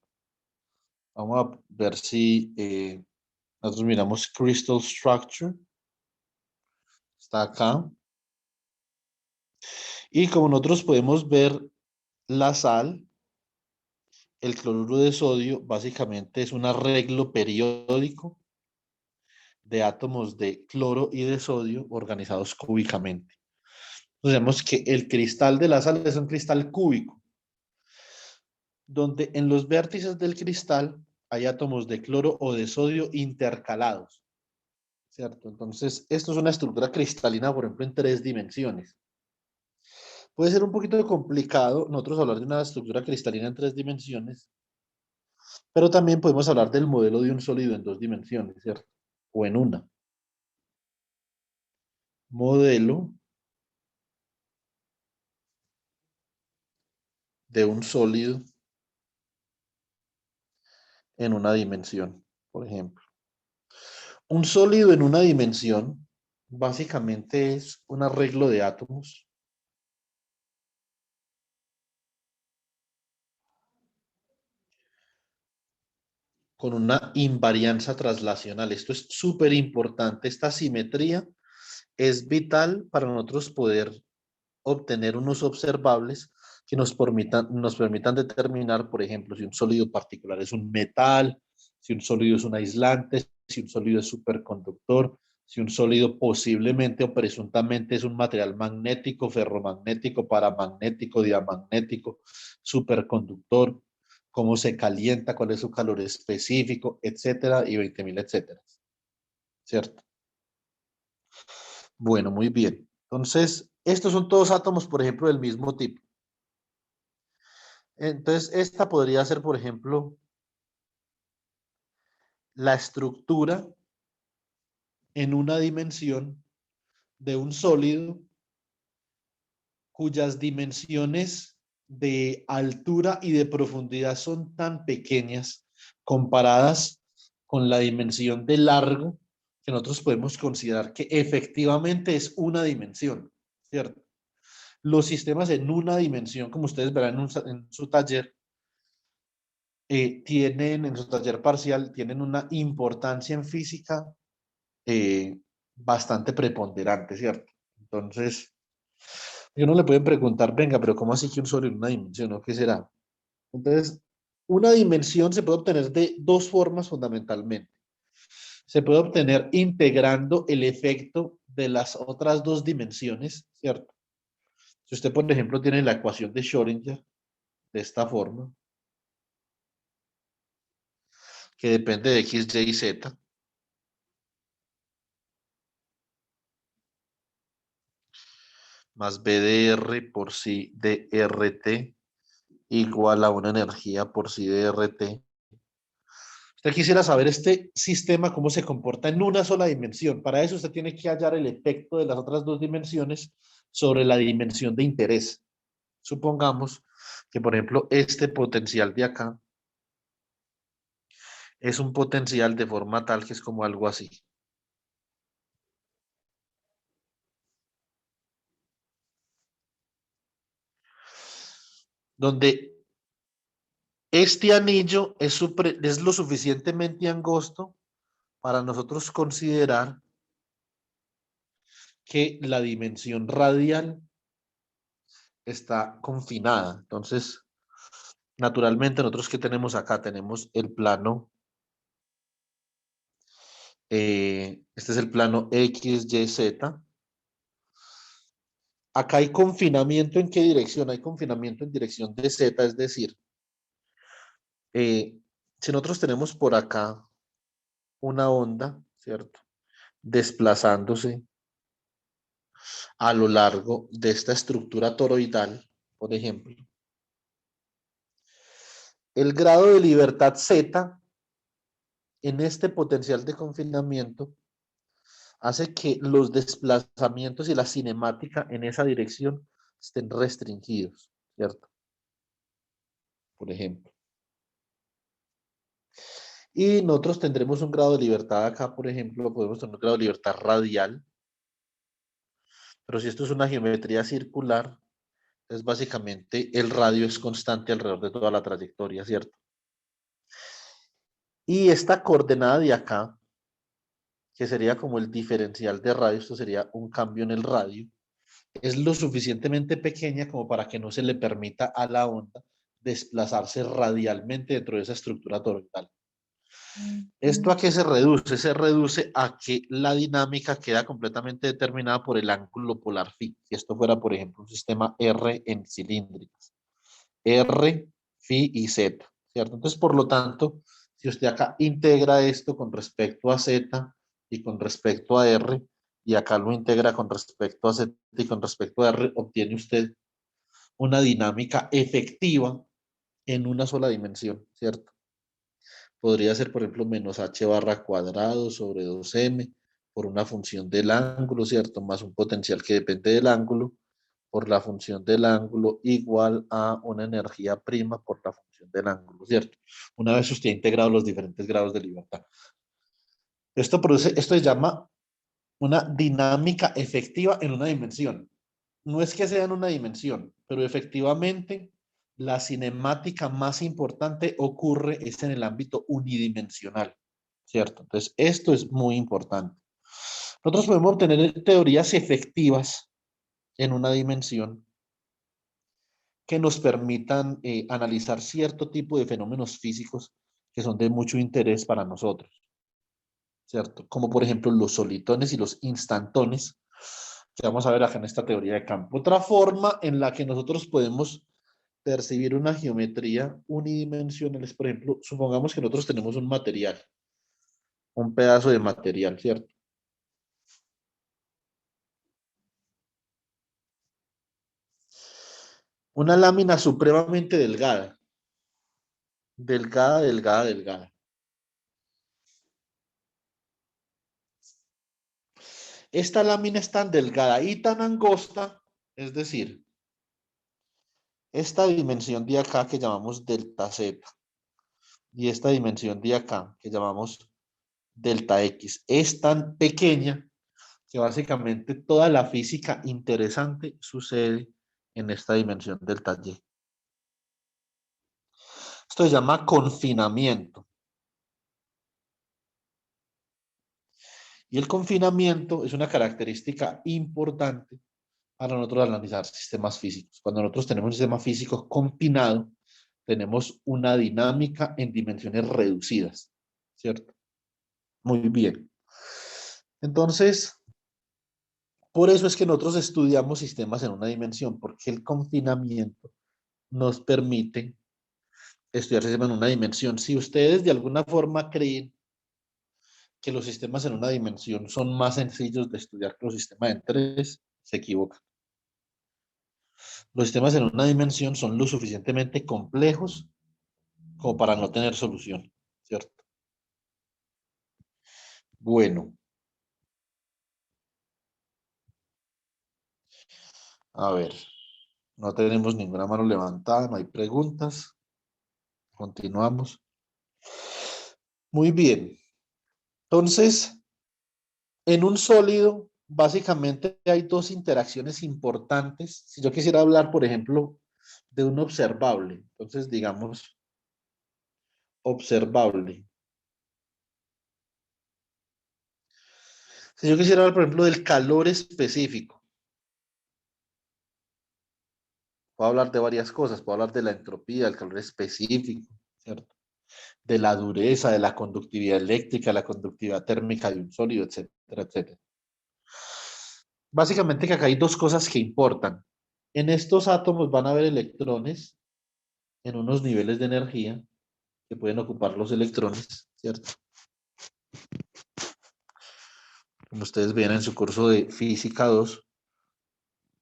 Vamos a ver si nosotros miramos crystal structure, está acá. Y como nosotros podemos ver, la sal, el cloruro de sodio, básicamente es un arreglo periódico de átomos de cloro y de sodio organizados cúbicamente. Entonces vemos que el cristal de la sal es un cristal cúbico, donde en los vértices del cristal hay átomos de cloro o de sodio intercalados, ¿cierto? Entonces, esto es una estructura cristalina, por ejemplo, en tres dimensiones. Puede ser un poquito complicado nosotros hablar de una estructura cristalina en tres dimensiones, pero también podemos hablar del modelo de un sólido en dos dimensiones, ¿cierto? O en una. Modelo de un sólido en una dimensión, por ejemplo. Un sólido en una dimensión básicamente es un arreglo de átomos con una invarianza traslacional. Esto es súper importante. Esta simetría es vital para nosotros poder obtener unos observables que nos permitan determinar, por ejemplo, si un sólido particular es un metal, si un sólido es un aislante, si un sólido es superconductor, si un sólido posiblemente o presuntamente es un material magnético, ferromagnético, paramagnético, diamagnético, superconductor, cómo se calienta, cuál es su calor específico, etcétera, y 20.000 etcétera. ¿Cierto? Bueno, muy bien. Entonces, estos son todos átomos, por ejemplo, del mismo tipo. Entonces, esta podría ser, por ejemplo, la estructura en una dimensión de un sólido cuyas dimensiones de altura y de profundidad son tan pequeñas comparadas con la dimensión de largo que nosotros podemos considerar que efectivamente es una dimensión, ¿cierto? Los sistemas en una dimensión, como ustedes verán en su taller, tienen en su taller parcial, tienen una importancia en física bastante preponderante, ¿cierto? Entonces, uno le pueden preguntar, venga, pero ¿cómo así que un sólido en una dimensión? ¿O qué será? Entonces, una dimensión se puede obtener de dos formas fundamentalmente. Se puede obtener integrando el efecto de las otras dos dimensiones, ¿cierto? Si usted, por ejemplo, tiene la ecuación de Schrödinger de esta forma, que depende de x, y, z, más B de R por sí de RT igual a una energía por sí de RT. Usted quisiera saber este sistema cómo se comporta en una sola dimensión. Para eso usted tiene que hallar el efecto de las otras dos dimensiones sobre la dimensión de interés. Supongamos que, por ejemplo, este potencial de acá es un potencial de forma tal que es como algo así. Donde este anillo es lo suficientemente angosto para nosotros considerar que la dimensión radial está confinada. Entonces, naturalmente, nosotros que tenemos acá, tenemos el plano, este es el plano X, Y, Z. Acá hay confinamiento en qué dirección? Hay confinamiento en dirección de Z, es decir, si nosotros tenemos por acá una onda, ¿cierto? Desplazándose a lo largo de esta estructura toroidal, por ejemplo. El grado de libertad Z en este potencial de confinamiento hace que los desplazamientos y la cinemática en esa dirección estén restringidos, ¿cierto? Por ejemplo. Y nosotros tendremos un grado de libertad acá, por ejemplo, podemos tener un grado de libertad radial, pero si esto es una geometría circular, es básicamente el radio es constante alrededor de toda la trayectoria, ¿cierto? Y esta coordenada de acá, que sería como el diferencial de radio, esto sería un cambio en el radio, es lo suficientemente pequeña como para que no se le permita a la onda desplazarse radialmente dentro de esa estructura toroidal. ¿Esto a qué se reduce? Se reduce a que la dinámica queda completamente determinada por el ángulo polar phi. Si esto fuera, por ejemplo, un sistema R en cilíndricas. R, phi y z, ¿cierto? Entonces, por lo tanto, si usted acá integra esto con respecto a z y con respecto a r, y acá lo integra con respecto a z y con respecto a r, obtiene usted una dinámica efectiva en una sola dimensión, ¿cierto? Podría ser, por ejemplo, menos h barra cuadrado sobre 2m por una función del ángulo, ¿cierto? Más un potencial que depende del ángulo por la función del ángulo igual a una energía prima por la función del ángulo, ¿cierto? Una vez usted ha integrado los diferentes grados de libertad. Esto se llama una dinámica efectiva en una dimensión. No es que sea en una dimensión, pero efectivamente la cinemática más importante ocurre es en el ámbito unidimensional, ¿cierto? Entonces, esto es muy importante. Nosotros podemos obtener teorías efectivas en una dimensión que nos permitan analizar cierto tipo de fenómenos físicos que son de mucho interés para nosotros, ¿cierto? Como por ejemplo los solitones y los instantones, que vamos a ver acá en esta teoría de campo. Otra forma en la que nosotros podemos percibir una geometría unidimensional es, por ejemplo, supongamos que nosotros tenemos un material, un pedazo de material, ¿cierto? Una lámina supremamente delgada, delgada, delgada, delgada. Esta lámina es tan delgada y tan angosta, es decir, esta dimensión de acá que llamamos delta Z y esta dimensión de acá que llamamos delta X es tan pequeña que básicamente toda la física interesante sucede en esta dimensión delta Y. Esto se llama confinamiento. Y el confinamiento es una característica importante para nosotros analizar sistemas físicos. Cuando nosotros tenemos un sistema físico confinado, tenemos una dinámica en dimensiones reducidas, ¿cierto? Muy bien. Entonces, por eso es que nosotros estudiamos sistemas en una dimensión, porque el confinamiento nos permite estudiar sistemas en una dimensión. Si ustedes de alguna forma creen que los sistemas en una dimensión son más sencillos de estudiar que los sistemas en tres, se equivocan. Los sistemas en una dimensión son lo suficientemente complejos como para no tener solución, ¿cierto? Bueno, a ver, no tenemos ninguna mano levantada, no hay preguntas. Continuamos. Muy bien. Entonces, en un sólido, básicamente hay dos interacciones importantes. Si yo quisiera hablar, por ejemplo, de un observable, entonces digamos observable. Si yo quisiera hablar, por ejemplo, del calor específico, puedo hablar de varias cosas, puedo hablar de la entropía, del calor específico, ¿cierto? De la dureza, de la conductividad eléctrica, la conductividad térmica de un sólido, etcétera, etcétera. Básicamente que acá hay dos cosas que importan. En estos átomos van a haber electrones en unos niveles de energía que pueden ocupar los electrones, ¿cierto? Como ustedes ven en su curso de física 2,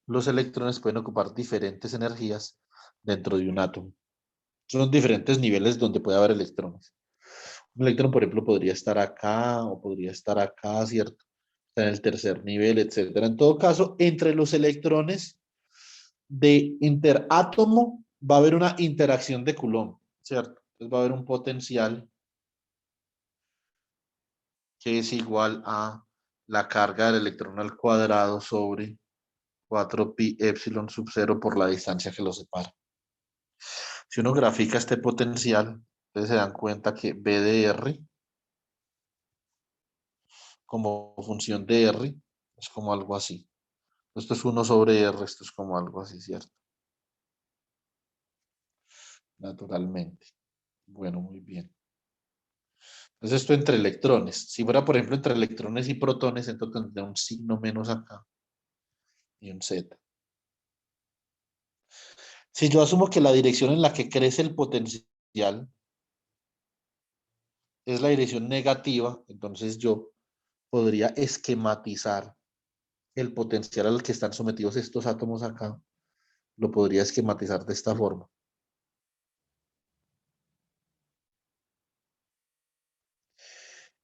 los electrones pueden ocupar diferentes energías dentro de un átomo. Son diferentes niveles donde puede haber electrones. Un electrón, por ejemplo, podría estar acá o podría estar acá, ¿cierto? Está en el tercer nivel, etcétera. En todo caso, entre los electrones de interátomo va a haber una interacción de Coulomb, ¿cierto? Entonces va a haber un potencial que es igual a la carga del electrón al cuadrado sobre 4pi epsilon sub 0 por la distancia que lo separa. Si uno grafica este potencial, ustedes se dan cuenta que B de R como función de R es como algo así. Esto es 1 sobre R, esto es como algo así, ¿cierto? Naturalmente. Bueno, muy bien. Entonces esto entre electrones. Si fuera, por ejemplo, entre electrones y protones, entonces tendría un signo menos acá y un Z. Si yo asumo que la dirección en la que crece el potencial es la dirección negativa, entonces yo podría esquematizar el potencial al que están sometidos estos átomos acá, lo podría esquematizar de esta forma.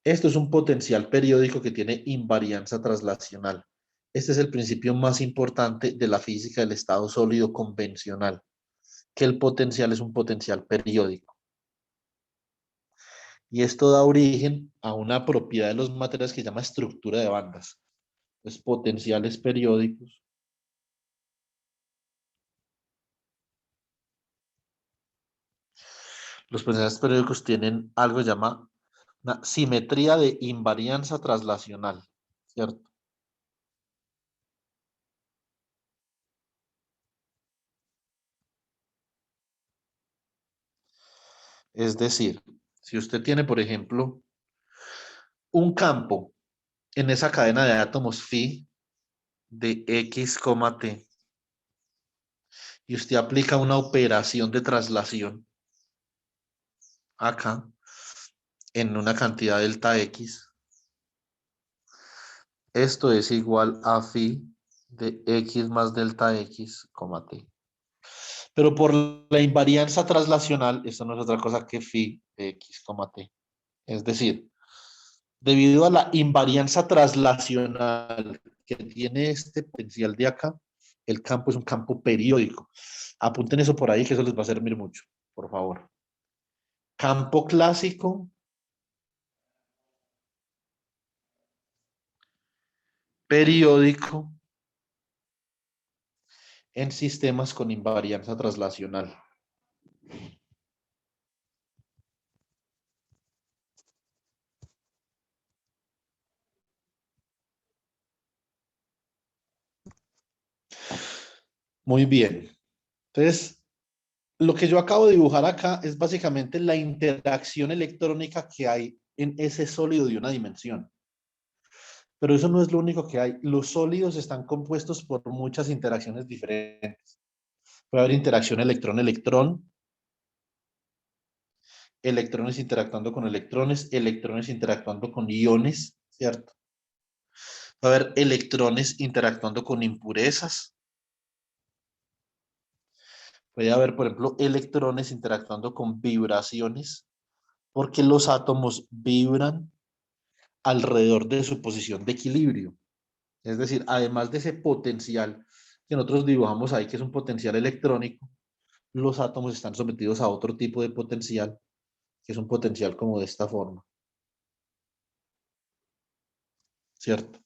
Esto es un potencial periódico que tiene invarianza traslacional. Este es el principio más importante de la física del estado sólido convencional, que el potencial es un potencial periódico. Y esto da origen a una propiedad de los materiales que se llama estructura de bandas. Entonces, potenciales periódicos los potenciales periódicos tienen algo que se llama una simetría de invarianza traslacional, ¿cierto? Es decir, si usted tiene, por ejemplo, un campo en esa cadena de átomos phi de x, t, y usted aplica una operación de traslación acá en una cantidad delta x, esto es igual a phi de x más delta x, t. Pero por la invarianza traslacional, esto no es otra cosa que phi de x, t. Es decir, debido a la invarianza traslacional que tiene este potencial de acá, el campo es un campo periódico. Apunten eso por ahí, que eso les va a servir mucho, por favor. Campo clásico, periódico, en sistemas con invarianza traslacional. Muy bien. Entonces, lo que yo acabo de dibujar acá es básicamente la interacción electrónica que hay en ese sólido de una dimensión. Pero eso no es lo único que hay. Los sólidos están compuestos por muchas interacciones diferentes. Puede haber interacción electrón-electrón, electrones interactuando con electrones, electrones interactuando con iones, ¿cierto? Puede haber electrones interactuando con impurezas. Puede haber, por ejemplo, electrones interactuando con vibraciones, porque los átomos vibran alrededor de su posición de equilibrio. Es decir, además de ese potencial que nosotros dibujamos ahí, que es un potencial electrónico, los átomos están sometidos a otro tipo de potencial, que es un potencial como de esta forma. ¿Cierto?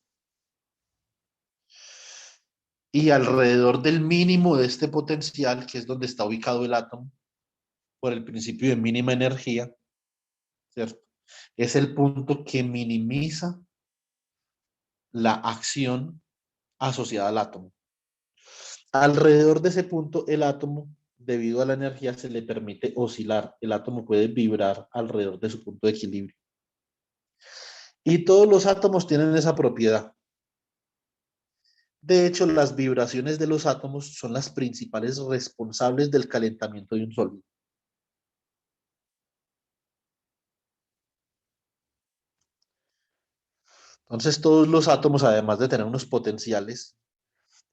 Y alrededor del mínimo de este potencial, que es donde está ubicado el átomo, por el principio de mínima energía, ¿cierto? Es el punto que minimiza la acción asociada al átomo. Alrededor de ese punto, el átomo, debido a la energía, se le permite oscilar. El átomo puede vibrar alrededor de su punto de equilibrio. Y todos los átomos tienen esa propiedad. De hecho, las vibraciones de los átomos son las principales responsables del calentamiento de un sólido. Entonces, todos los átomos, además de tener unos potenciales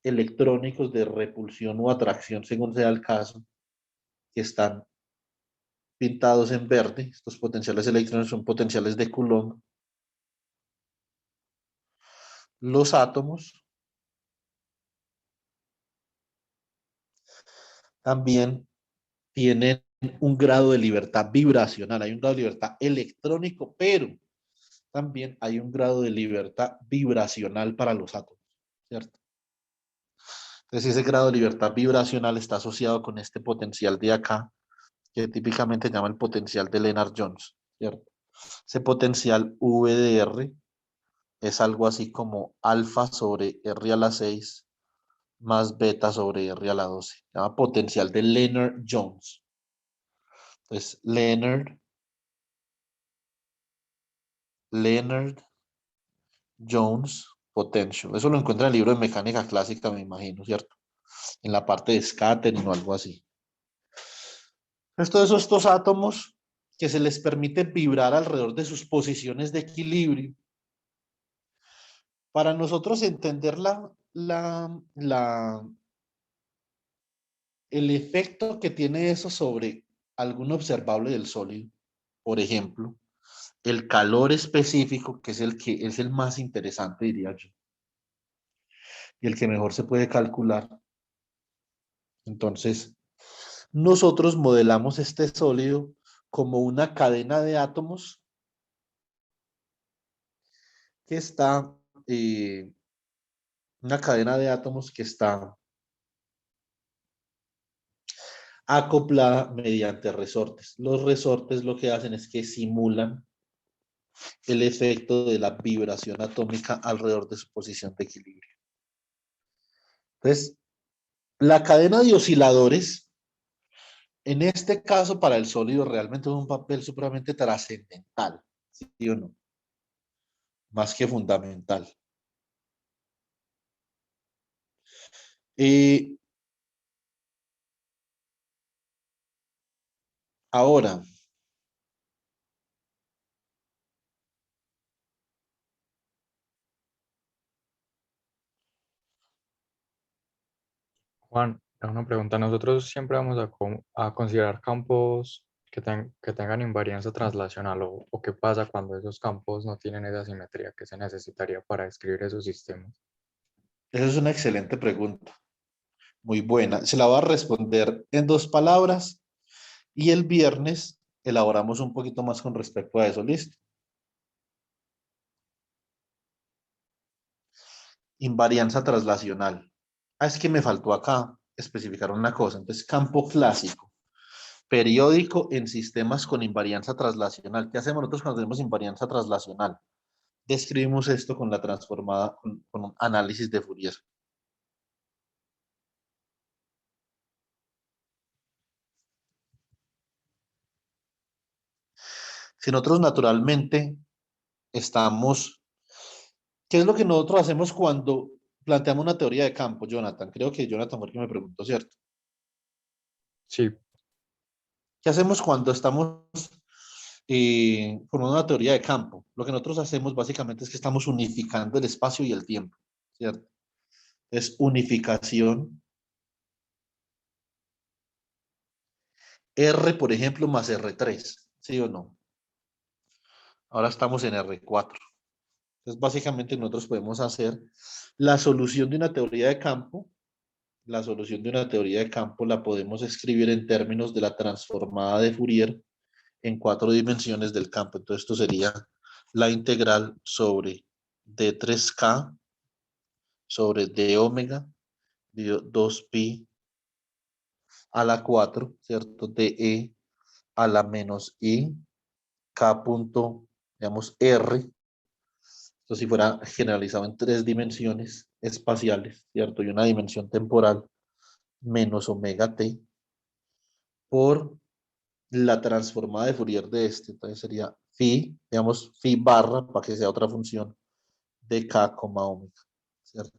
electrónicos de repulsión o atracción, según sea el caso, que están pintados en verde, estos potenciales electrónicos son potenciales de Coulomb. Los átomos también tienen un grado de libertad vibracional, hay un grado de libertad electrónico, pero también hay un grado de libertad vibracional para los átomos, ¿cierto? Entonces ese grado de libertad vibracional está asociado con este potencial de acá, que típicamente se llama el potencial de Lennard-Jones, ¿cierto? Ese potencial V de R es algo así como alfa sobre R a la 6 más beta sobre R a la 12. Se llama potencial de Lennard-Jones. Entonces, Lennard-Jones potential. Eso lo encuentra en el libro de mecánica clásica, me imagino, ¿cierto? En la parte de scattering o algo así. Estos átomos que se les permite vibrar alrededor de sus posiciones de equilibrio. Para nosotros entender el efecto que tiene eso sobre algún observable del sólido, por ejemplo, el calor específico, que es el más interesante, diría yo, y el que mejor se puede calcular. Entonces, nosotros modelamos este sólido como una cadena de átomos que está, una cadena de átomos que está acoplada mediante resortes. Los resortes lo que hacen es que simulan el efecto de la vibración atómica alrededor de su posición de equilibrio. Entonces, la cadena de osciladores, en este caso para el sólido, realmente es un papel supremamente trascendental, ¿sí o no? Más que fundamental. Ahora, Juan, una pregunta. Nosotros siempre vamos a considerar campos que tengan invarianza translacional o qué pasa cuando esos campos no tienen esa simetría que se necesitaría para describir esos sistemas. esa es una excelente pregunta, muy buena. Se la voy a responder en 2 palabras y el viernes elaboramos un poquito más con respecto a eso, ¿listo? Invarianza translacional. Ah, es que me faltó acá especificar una cosa. Entonces, campo clásico, periódico en sistemas con invarianza translacional. ¿Qué hacemos nosotros cuando tenemos invarianza translacional? Describimos esto con la transformada, con un análisis de Fourier. Si nosotros naturalmente estamos, ¿qué es lo que nosotros hacemos cuando planteamos una teoría de campo, Jonathan? Creo que Jonathan fue el que me preguntó, ¿cierto? Sí, ¿Qué hacemos cuando estamos formando una teoría de campo? Lo que nosotros hacemos básicamente es que estamos unificando el espacio y el tiempo, ¿cierto? Es unificación. R, por ejemplo, más R3, ¿sí o no? Ahora estamos en R4. Entonces, básicamente nosotros podemos hacer la solución de una teoría de campo. La solución de una teoría de campo la podemos escribir en términos de la transformada de Fourier en 4 dimensiones del campo. Entonces, esto sería la integral sobre D3K sobre D omega, 2pi a la 4, ¿cierto? DE a la menos I, K punto, digamos, R. Esto si fuera generalizado en 3 dimensiones espaciales, ¿cierto? Y una dimensión temporal, menos omega t, por la transformada de Fourier de este. Entonces sería phi, digamos, phi barra, para que sea otra función, de k, omega, ¿cierto?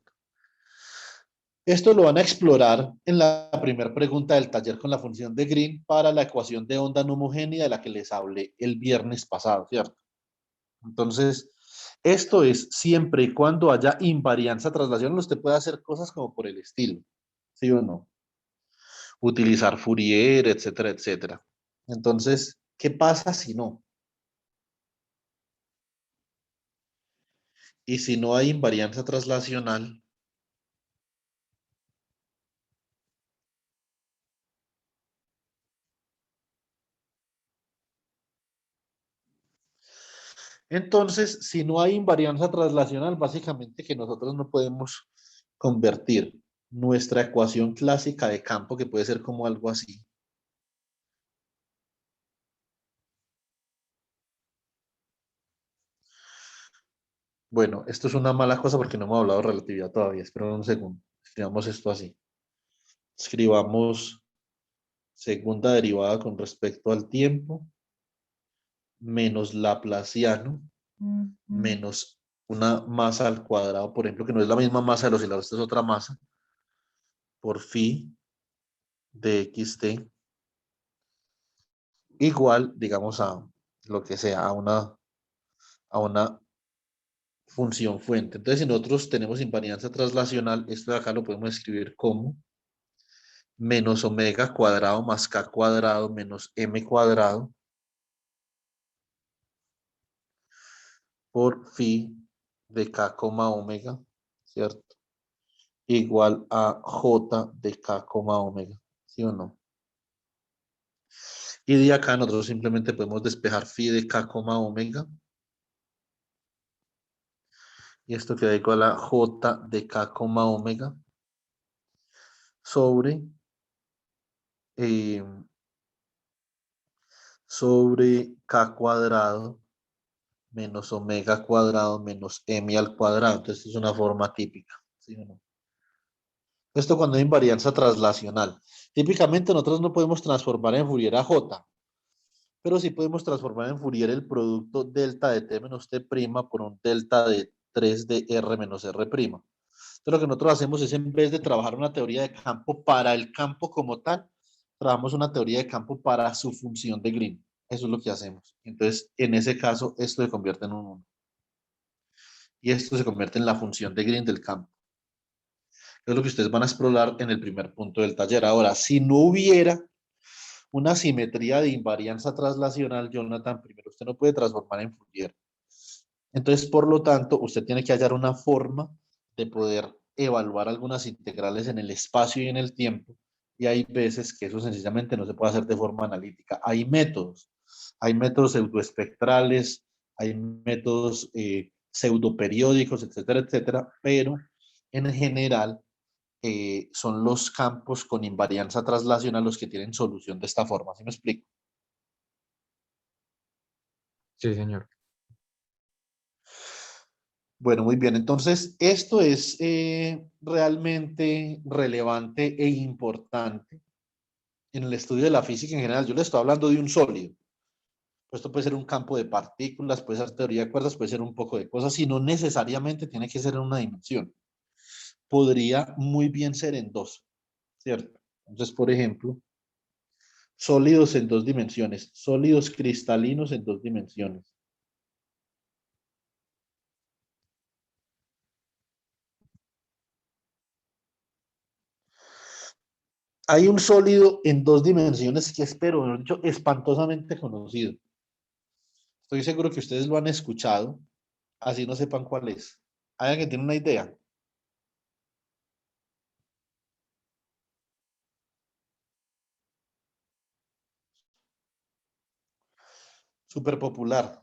Esto lo van a explorar en la primera pregunta del taller con la función de Green para la ecuación de onda no homogénea de la que les hablé el viernes pasado, ¿cierto? Entonces, esto es siempre y cuando haya invarianza traslacional, usted puede hacer cosas como por el estilo, ¿sí o no? Utilizar Fourier, etcétera, etcétera. Entonces, ¿qué pasa si no? Y si no hay invarianza traslacional, entonces, si no hay invarianza traslacional, básicamente que nosotros no podemos convertir nuestra ecuación clásica de campo, que puede ser como algo así. Bueno, esto es una mala cosa porque no hemos hablado de relatividad todavía. Espera un segundo. Escribamos esto así. Escribamos segunda derivada con respecto al tiempo menos laplaciano menos una masa al cuadrado, por ejemplo, que no es la misma masa del oscilador, esta es otra masa, por phi de xt igual, digamos, a lo que sea, a una función fuente. Entonces, si nosotros tenemos invarianza traslacional, esto de acá lo podemos escribir como menos omega cuadrado más k cuadrado menos m cuadrado por phi de k, omega, ¿cierto? Igual a j de k, omega, ¿sí o no? Y de acá nosotros simplemente podemos despejar phi de k, omega. Y esto queda igual a j de k, omega sobre k cuadrado menos omega cuadrado menos m al cuadrado. Entonces es una forma típica, ¿sí o no? Esto cuando hay invarianza traslacional. Típicamente nosotros no podemos transformar en Fourier a j, pero sí podemos transformar en Fourier el producto delta de t menos t' por un delta de 3 de r menos r'. Entonces lo que nosotros hacemos es, en vez de trabajar una teoría de campo para el campo como tal, trabajamos una teoría de campo para su función de Green. Eso es lo que hacemos. Entonces, en ese caso, esto se convierte en un 1. Y esto se convierte en la función de Green del campo. Es lo que ustedes van a explorar en el primer punto del taller. Ahora, si no hubiera una simetría de invarianza traslacional, Jonathan, primero usted no puede transformar en Fourier. Entonces, por lo tanto, usted tiene que hallar una forma de poder evaluar algunas integrales en el espacio y en el tiempo. Y hay veces que eso sencillamente no se puede hacer de forma analítica. Hay métodos pseudoespectrales, hay métodos pseudoperiódicos, etcétera, etcétera, pero en general son los campos con invarianza traslacional los que tienen solución de esta forma. ¿Sí me explico? sí, señor. Bueno, muy bien. Entonces, esto es realmente relevante e importante en el estudio de la física en general. Yo le estoy hablando de un sólido, Esto puede ser un campo de partículas, puede ser teoría de cuerdas, puede ser un poco de cosas, y no necesariamente tiene que ser en una dimensión. Podría muy bien ser en dos, ¿cierto? Entonces, por ejemplo, sólidos en dos dimensiones, sólidos cristalinos en dos dimensiones. Hay un sólido en dos dimensiones que es, pero mejor dicho, espantosamente conocido. Estoy seguro que ustedes lo han escuchado, así no sepan cuál es. ¿Hay alguien que tiene una idea? Súper popular.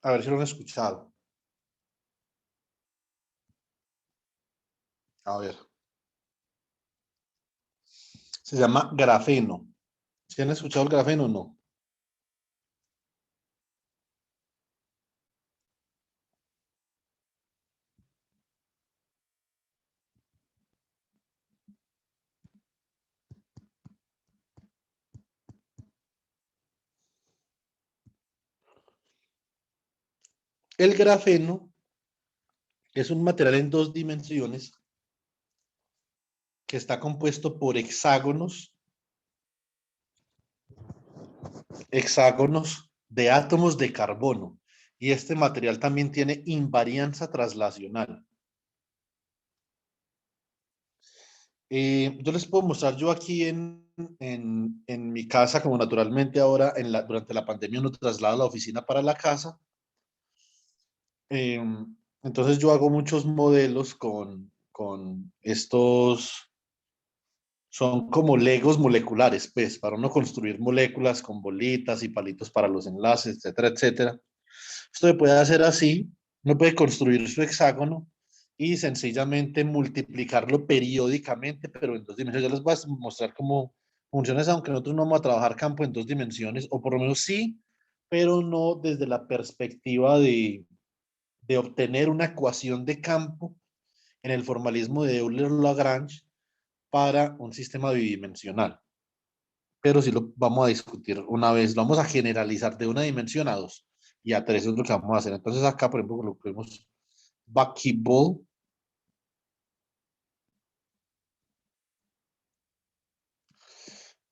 A ver si lo han escuchado. A ver. Se llama grafeno. ¿Sí han escuchado el grafeno o no? El grafeno es un material en dos dimensiones que está compuesto por hexágonos de átomos de carbono. Y este material también tiene invarianza traslacional. Yo les puedo mostrar yo aquí en mi casa, como naturalmente ahora durante la pandemia uno traslada la oficina para la casa. Entonces yo hago muchos modelos con estos, son como legos moleculares, pues, para uno construir moléculas con bolitas y palitos para los enlaces, etcétera, etcétera. Esto se puede hacer así, uno puede construir su hexágono y sencillamente multiplicarlo periódicamente, pero en dos dimensiones. Yo les voy a mostrar cómo funciona eso, aunque nosotros no vamos a trabajar campo en dos dimensiones, o por lo menos sí, pero no desde la perspectiva de obtener una ecuación de campo en el formalismo de Euler-Lagrange para un sistema bidimensional. Pero sí lo vamos a discutir una vez, lo vamos a generalizar de una dimensión a dos y a tres, es lo que vamos a hacer. Entonces acá, por ejemplo, lo ponemos buckyball,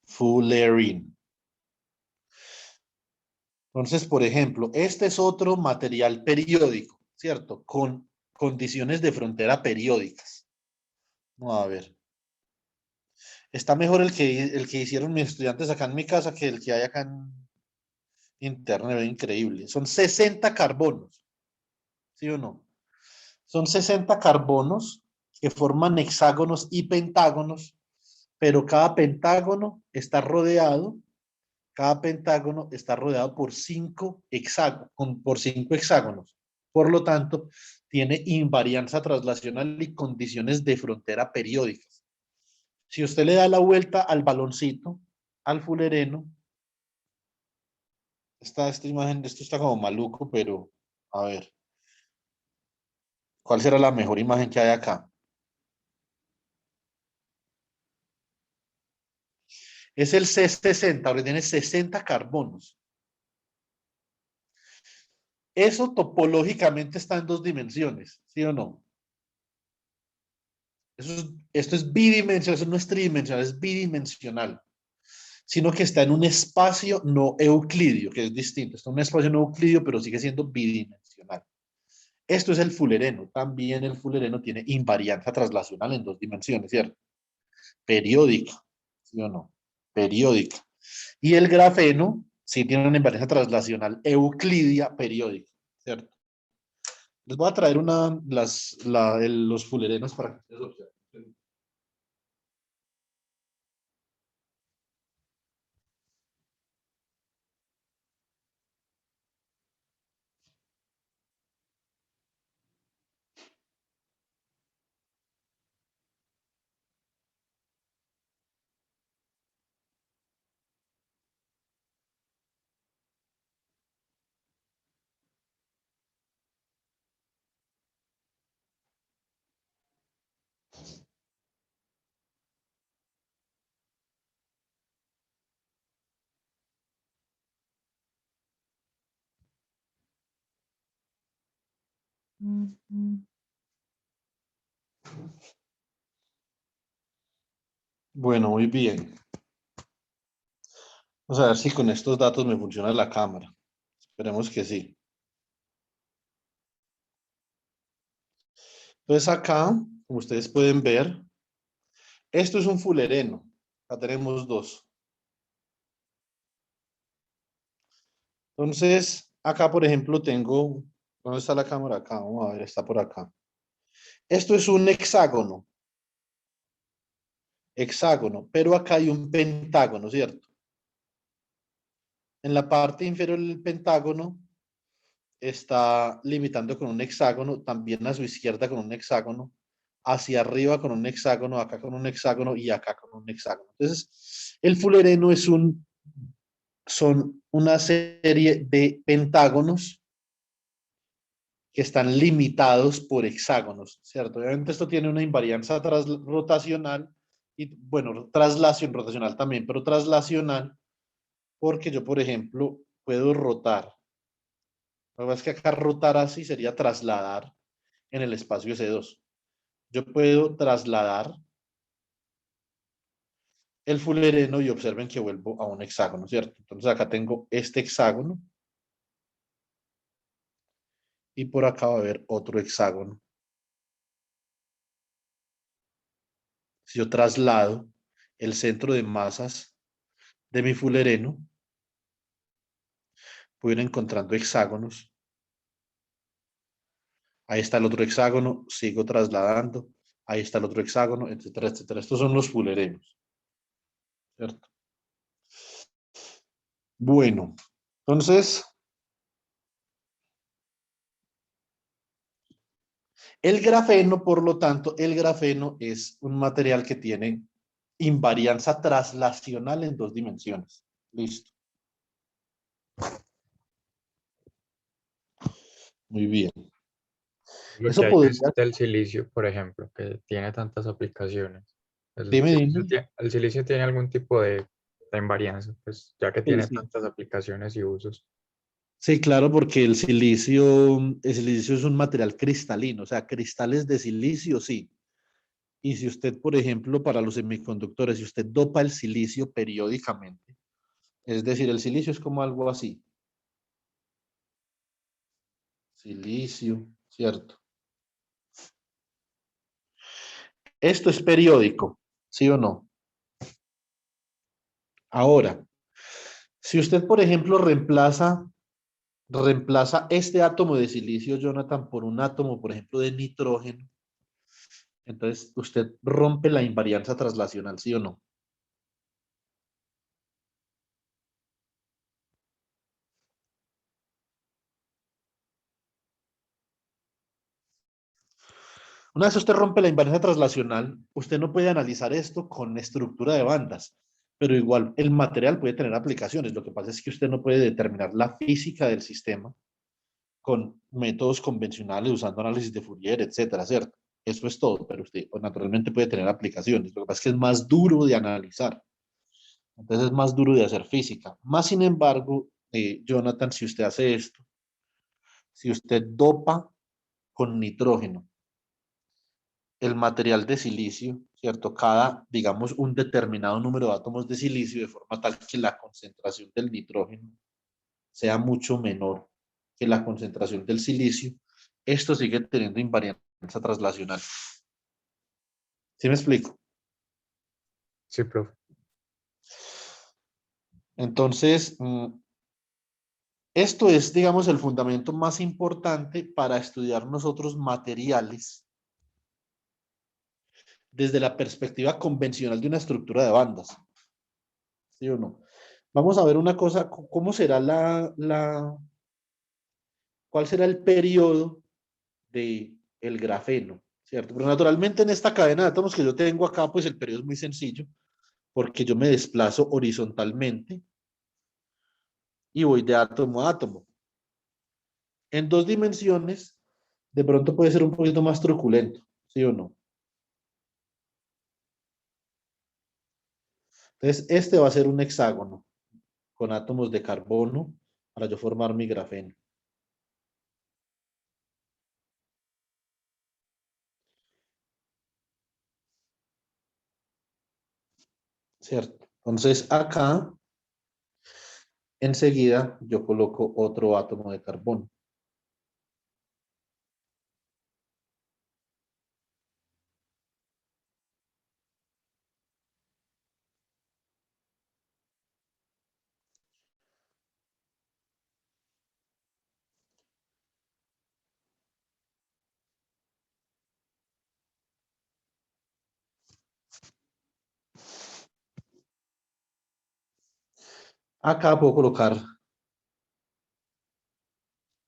fullerene. Entonces, por ejemplo, este es otro material periódico, ¿cierto? Con condiciones de frontera periódicas. Vamos a ver. Está mejor el que hicieron mis estudiantes acá en mi casa que el que hay acá en internet, es increíble. Son 60 carbonos, ¿sí o no? Son 60 carbonos que forman hexágonos y pentágonos, pero cada pentágono está rodeado por cinco hexágonos. Por lo tanto, tiene invarianza traslacional y condiciones de frontera periódicas. Si usted le da la vuelta al baloncito, al fullereno, esta imagen, esto está como maluco, pero a ver, ¿cuál será la mejor imagen que hay acá? Es el C60, ahora tiene 60 carbonos. Eso topológicamente está en dos dimensiones, ¿sí o no? Esto es bidimensional, eso no es tridimensional, es bidimensional, sino que está en un espacio no euclidio, que es distinto. Está en un espacio no euclidio, pero sigue siendo bidimensional. Esto es el fullereno. También el fullereno tiene invarianza traslacional en dos dimensiones, ¿cierto? Periódica, ¿sí o no? Periódica. Y el grafeno sí tiene una invarianza traslacional euclidia periódica, ¿cierto? Les voy a traer los fullerenos para que ustedes observen. Bueno, muy bien. Vamos a ver si con estos datos me funciona la cámara. Esperemos que sí. Entonces acá, como ustedes pueden ver, esto es un fulereno. Acá tenemos dos. Entonces, acá, por ejemplo, tengo... ¿Dónde está la cámara? Acá, vamos a ver, está por acá. Esto es un hexágono. Hexágono, pero acá hay un pentágono, ¿cierto? En la parte inferior del pentágono está limitando con un hexágono, también a su izquierda con un hexágono, hacia arriba con un hexágono, acá con un hexágono y acá con un hexágono. Entonces, el fulereno son una serie de pentágonos que están limitados por hexágonos, ¿cierto? Obviamente esto tiene una invarianza rotacional y, bueno, traslación rotacional también, pero traslacional porque yo, por ejemplo, puedo rotar. Lo que pasa es que acá rotar así sería trasladar en el espacio C2. Yo puedo trasladar el fulereno y observen que vuelvo a un hexágono, ¿cierto? Entonces acá tengo este hexágono y por acá va a haber otro hexágono. Si yo traslado el centro de masas de mi fulereno, voy a ir encontrando hexágonos. Ahí está el otro hexágono, sigo trasladando. Ahí está el otro hexágono, etcétera, etcétera. Estos son los fulerenos, ¿cierto? Bueno, entonces, el grafeno, por lo tanto, el grafeno es un material que tiene invarianza traslacional en 2 dimensiones. Listo. Muy bien. Lo que Eso hay podría... es del silicio, por ejemplo, que tiene tantas aplicaciones. Dime, dime. El silicio tiene algún tipo de invarianza, pues ya que Sí, tiene sí. tantas aplicaciones y usos. Sí, claro, porque el silicio es un material cristalino, o sea, cristales de silicio, sí. Y si usted, por ejemplo, para los semiconductores, si usted dopa el silicio periódicamente, es decir, el silicio es como algo así. Silicio, ¿cierto? Esto es periódico, ¿sí o no? Ahora, si usted, por ejemplo, reemplaza este átomo de silicio, Jonathan, por un átomo, por ejemplo, de nitrógeno, entonces usted rompe la invarianza traslacional, ¿sí o no? Una vez usted rompe la invarianza traslacional, usted no puede analizar esto con estructura de bandas, pero igual el material puede tener aplicaciones. Lo que pasa es que usted no puede determinar la física del sistema con métodos convencionales usando análisis de Fourier, etcétera, ¿cierto? Eso es todo, pero usted naturalmente puede tener aplicaciones. Lo que pasa es que es más duro de analizar, entonces es más duro de hacer física. Más sin embargo, Jonathan, si usted hace esto, si usted dopa con nitrógeno el material de silicio, ¿cierto? Digamos, un determinado número de átomos de silicio de forma tal que la concentración del nitrógeno sea mucho menor que la concentración del silicio, esto sigue teniendo invarianza traslacional. ¿Sí me explico? Sí, profe. Entonces, esto es, digamos, el fundamento más importante para estudiar nosotros materiales desde la perspectiva convencional de una estructura de bandas. ¿Sí o no? Vamos a ver una cosa, ¿cómo será cuál será el periodo de el grafeno? ¿Cierto? Pero naturalmente en esta cadena de átomos que yo tengo acá, pues el periodo es muy sencillo, porque yo me desplazo horizontalmente y voy de átomo a átomo. En 2 dimensiones, de pronto puede ser un poquito más truculento, ¿sí o no? Entonces, este va a ser un hexágono con átomos de carbono para yo formar mi grafeno. ¿cierto? Entonces acá, enseguida, yo coloco otro átomo de carbono. Acá puedo colocar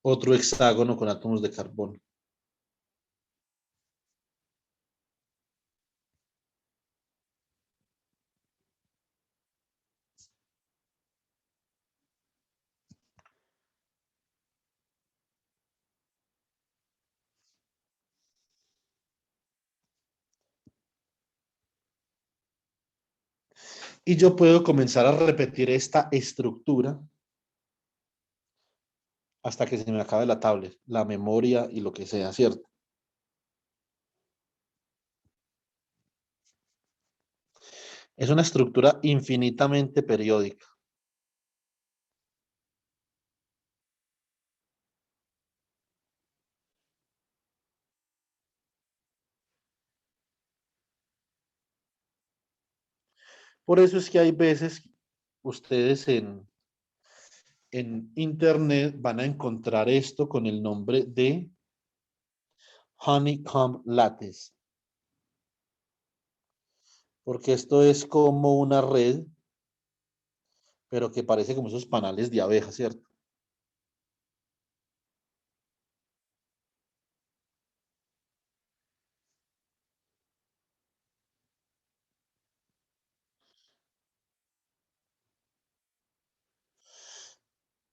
otro hexágono con átomos de carbono. Y yo puedo comenzar a repetir esta estructura hasta que se me acabe la tablet, la memoria y lo que sea, ¿cierto? Es una estructura infinitamente periódica. Por eso es que hay veces ustedes en internet van a encontrar esto con el nombre de honeycomb lattice, porque esto es como una red, pero que parece como esos panales de abeja, ¿cierto?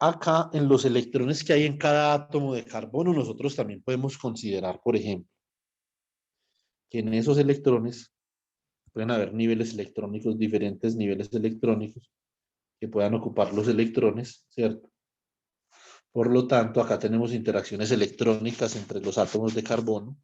Acá en los electrones que hay en cada átomo de carbono, nosotros también podemos considerar, por ejemplo, que en esos electrones pueden haber niveles electrónicos, diferentes niveles electrónicos que puedan ocupar los electrones, ¿cierto? Por lo tanto, acá tenemos interacciones electrónicas entre los átomos de carbono.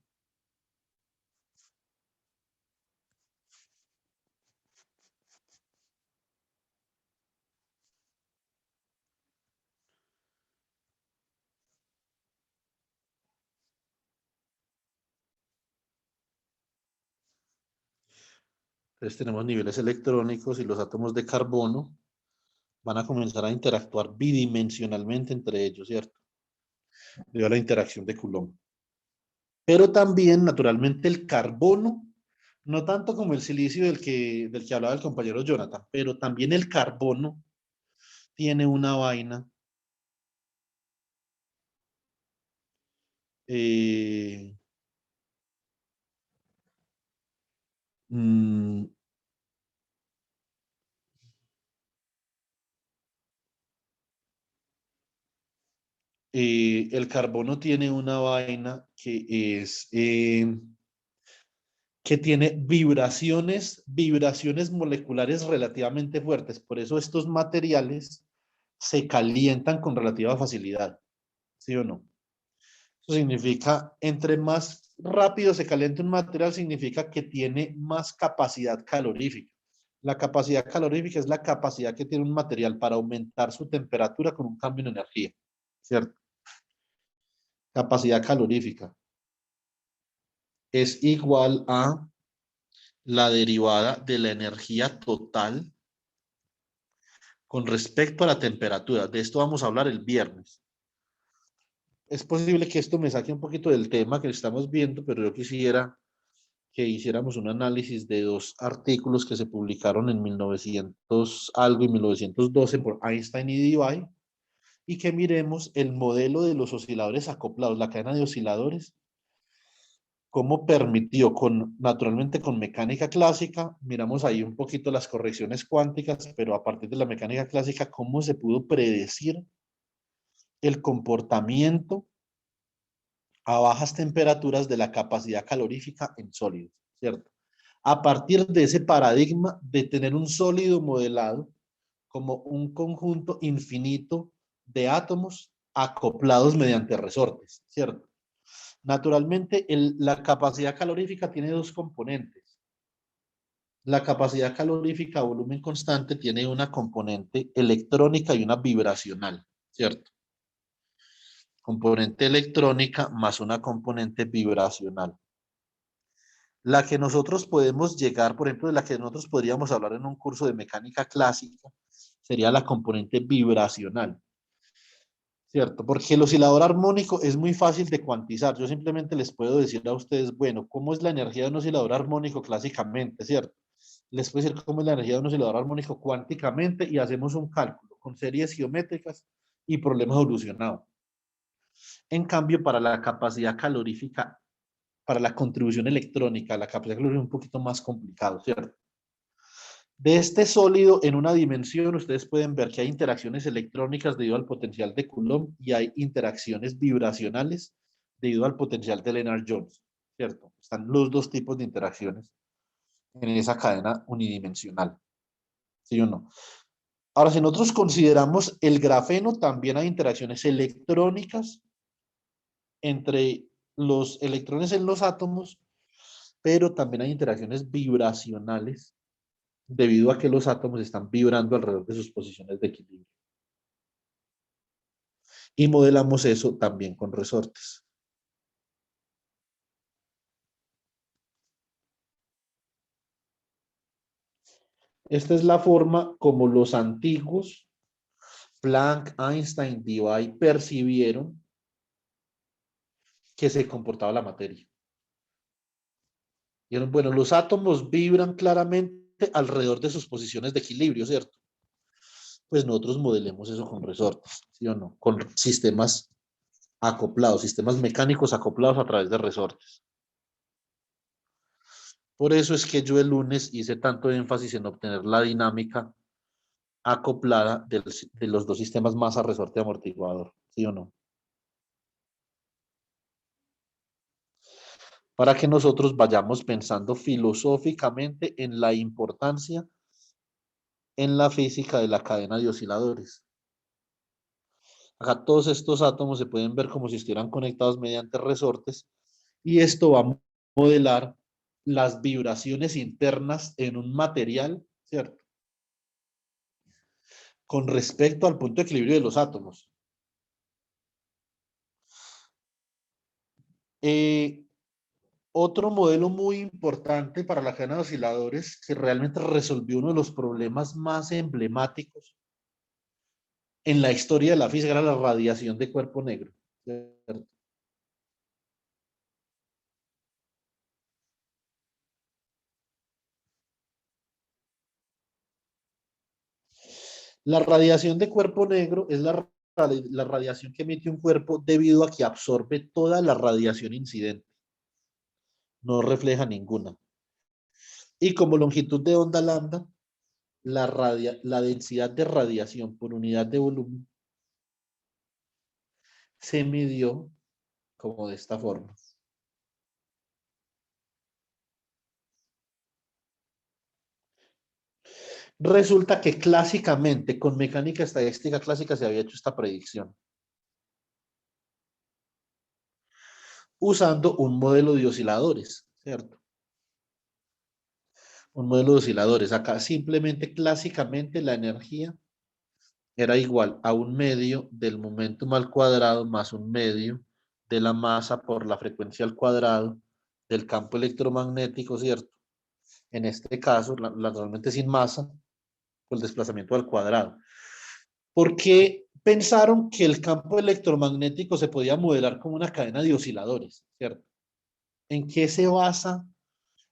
Entonces tenemos niveles electrónicos y los átomos de carbono van a comenzar a interactuar bidimensionalmente entre ellos, ¿cierto? Debido a la interacción de Coulomb. Pero también, naturalmente, el carbono, no tanto como el silicio del que hablaba el compañero Jonathan, pero también el carbono tiene una vaina eh, mm, el carbono tiene una vaina que tiene vibraciones moleculares relativamente fuertes. Por eso estos materiales se calientan con relativa facilidad, ¿sí o no? Eso significa, entre más rápido se calienta un material, significa que tiene más capacidad calorífica. La capacidad calorífica es la capacidad que tiene un material para aumentar su temperatura con un cambio en energía, ¿cierto? Capacidad calorífica es igual a la derivada de la energía total con respecto a la temperatura. De esto vamos a hablar el viernes. Es posible que esto me saque un poquito del tema que estamos viendo, pero yo quisiera que hiciéramos un análisis de dos artículos que se publicaron en 1900 algo y 1912 por Einstein y Debye, y que miremos el modelo de los osciladores acoplados, la cadena de osciladores, cómo permitió, naturalmente con mecánica clásica, miramos ahí un poquito las correcciones cuánticas, pero a partir de la mecánica clásica, cómo se pudo predecir el comportamiento a bajas temperaturas de la capacidad calorífica en sólidos, ¿cierto? A partir de ese paradigma de tener un sólido modelado como un conjunto infinito de átomos acoplados mediante resortes, ¿cierto? Naturalmente, la capacidad calorífica tiene dos componentes. La capacidad calorífica a volumen constante tiene una componente electrónica y una vibracional, ¿cierto? Componente electrónica más una componente vibracional. La que nosotros podemos llegar, por ejemplo, de la que nosotros podríamos hablar en un curso de mecánica clásica, sería la componente vibracional, ¿cierto? Porque el oscilador armónico es muy fácil de cuantizar. Yo simplemente les puedo decir a ustedes, bueno, ¿cómo es la energía de un oscilador armónico clásicamente, ¿cierto? Les puedo decir cómo es la energía de un oscilador armónico cuánticamente y hacemos un cálculo con series geométricas y problema solucionado. En cambio, para la capacidad calorífica, para la contribución electrónica, la capacidad calorífica es un poquito más complicado, ¿cierto? De este sólido en una dimensión, ustedes pueden ver que hay interacciones electrónicas debido al potencial de Coulomb y hay interacciones vibracionales debido al potencial de Lennard-Jones, ¿cierto? Están los dos tipos de interacciones en esa cadena unidimensional, ¿sí o no? Ahora, si nosotros consideramos el grafeno, también hay interacciones electrónicas entre los electrones en los átomos, pero también hay interacciones vibracionales debido a que los átomos están vibrando alrededor de sus posiciones de equilibrio. Y modelamos eso también con resortes. Esta es la forma como los antiguos Planck, Einstein, Debye percibieron que se comportaba la materia. Dijeron, bueno, los átomos vibran claramente alrededor de sus posiciones de equilibrio, ¿cierto? Pues nosotros modelemos eso con resortes, ¿sí o no? Con sistemas acoplados, sistemas mecánicos acoplados a través de resortes. Por eso es que yo el lunes hice tanto énfasis en obtener la dinámica acoplada de los dos sistemas masa, resorte, amortiguador, ¿sí o no? Para que nosotros vayamos pensando filosóficamente en la importancia en la física de la cadena de osciladores. Acá todos estos átomos se pueden ver como si estuvieran conectados mediante resortes y esto va a modelar las vibraciones internas en un material, ¿cierto? Con respecto al punto de equilibrio de los átomos. Otro modelo muy importante para la cadena de osciladores que realmente resolvió uno de los problemas más emblemáticos en la historia de la física era la radiación de cuerpo negro, ¿cierto? La radiación de cuerpo negro es la radiación que emite un cuerpo debido a que absorbe toda la radiación incidente. No refleja ninguna. Y como longitud de onda lambda, la densidad de radiación por unidad de volumen se midió como de esta forma. Resulta que clásicamente, con mecánica estadística clásica, se había hecho esta predicción. Usando un modelo de osciladores, ¿cierto? Un modelo de osciladores. Acá simplemente, clásicamente, la energía era igual a un medio del momentum al cuadrado más un medio de la masa por la frecuencia al cuadrado del campo electromagnético, ¿cierto? En este caso, realmente sin masa, por el desplazamiento al cuadrado. Porque pensaron que el campo electromagnético se podía modelar como una cadena de osciladores, ¿cierto? ¿En qué se basa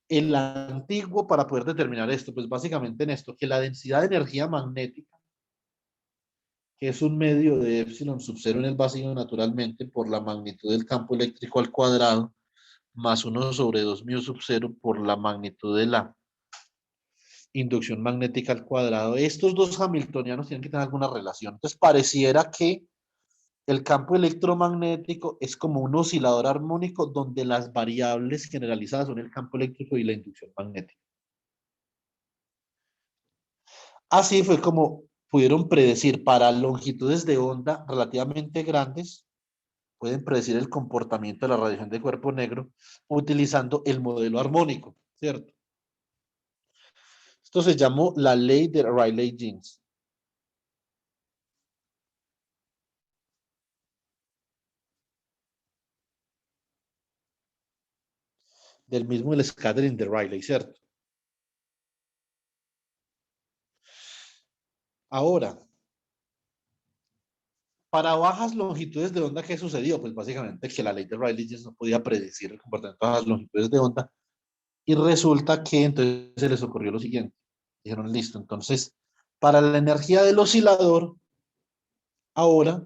el antiguo para poder determinar esto? Pues básicamente en esto, que la densidad de energía magnética, que es un medio de epsilon sub 0 en el vacío naturalmente por la magnitud del campo eléctrico al cuadrado, más 1 sobre 2 mu sub 0 por la magnitud de la inducción magnética al cuadrado. Estos dos hamiltonianos tienen que tener alguna relación. Entonces pareciera que el campo electromagnético es como un oscilador armónico donde las variables generalizadas son el campo eléctrico y la inducción magnética. Así fue como pudieron predecir para longitudes de onda relativamente grandes, pueden predecir el comportamiento de la radiación de cuerpo negro utilizando el modelo armónico, ¿cierto? Esto se llamó la ley de Rayleigh-Jeans. Del mismo el scattering de Rayleigh, ¿cierto? Ahora, para bajas longitudes de onda, ¿qué sucedió? Pues básicamente que la ley de Rayleigh-Jeans no podía predecir el comportamiento de bajas longitudes de onda. Y resulta que entonces se les ocurrió lo siguiente. Dijeron, listo, entonces, para la energía del oscilador, ahora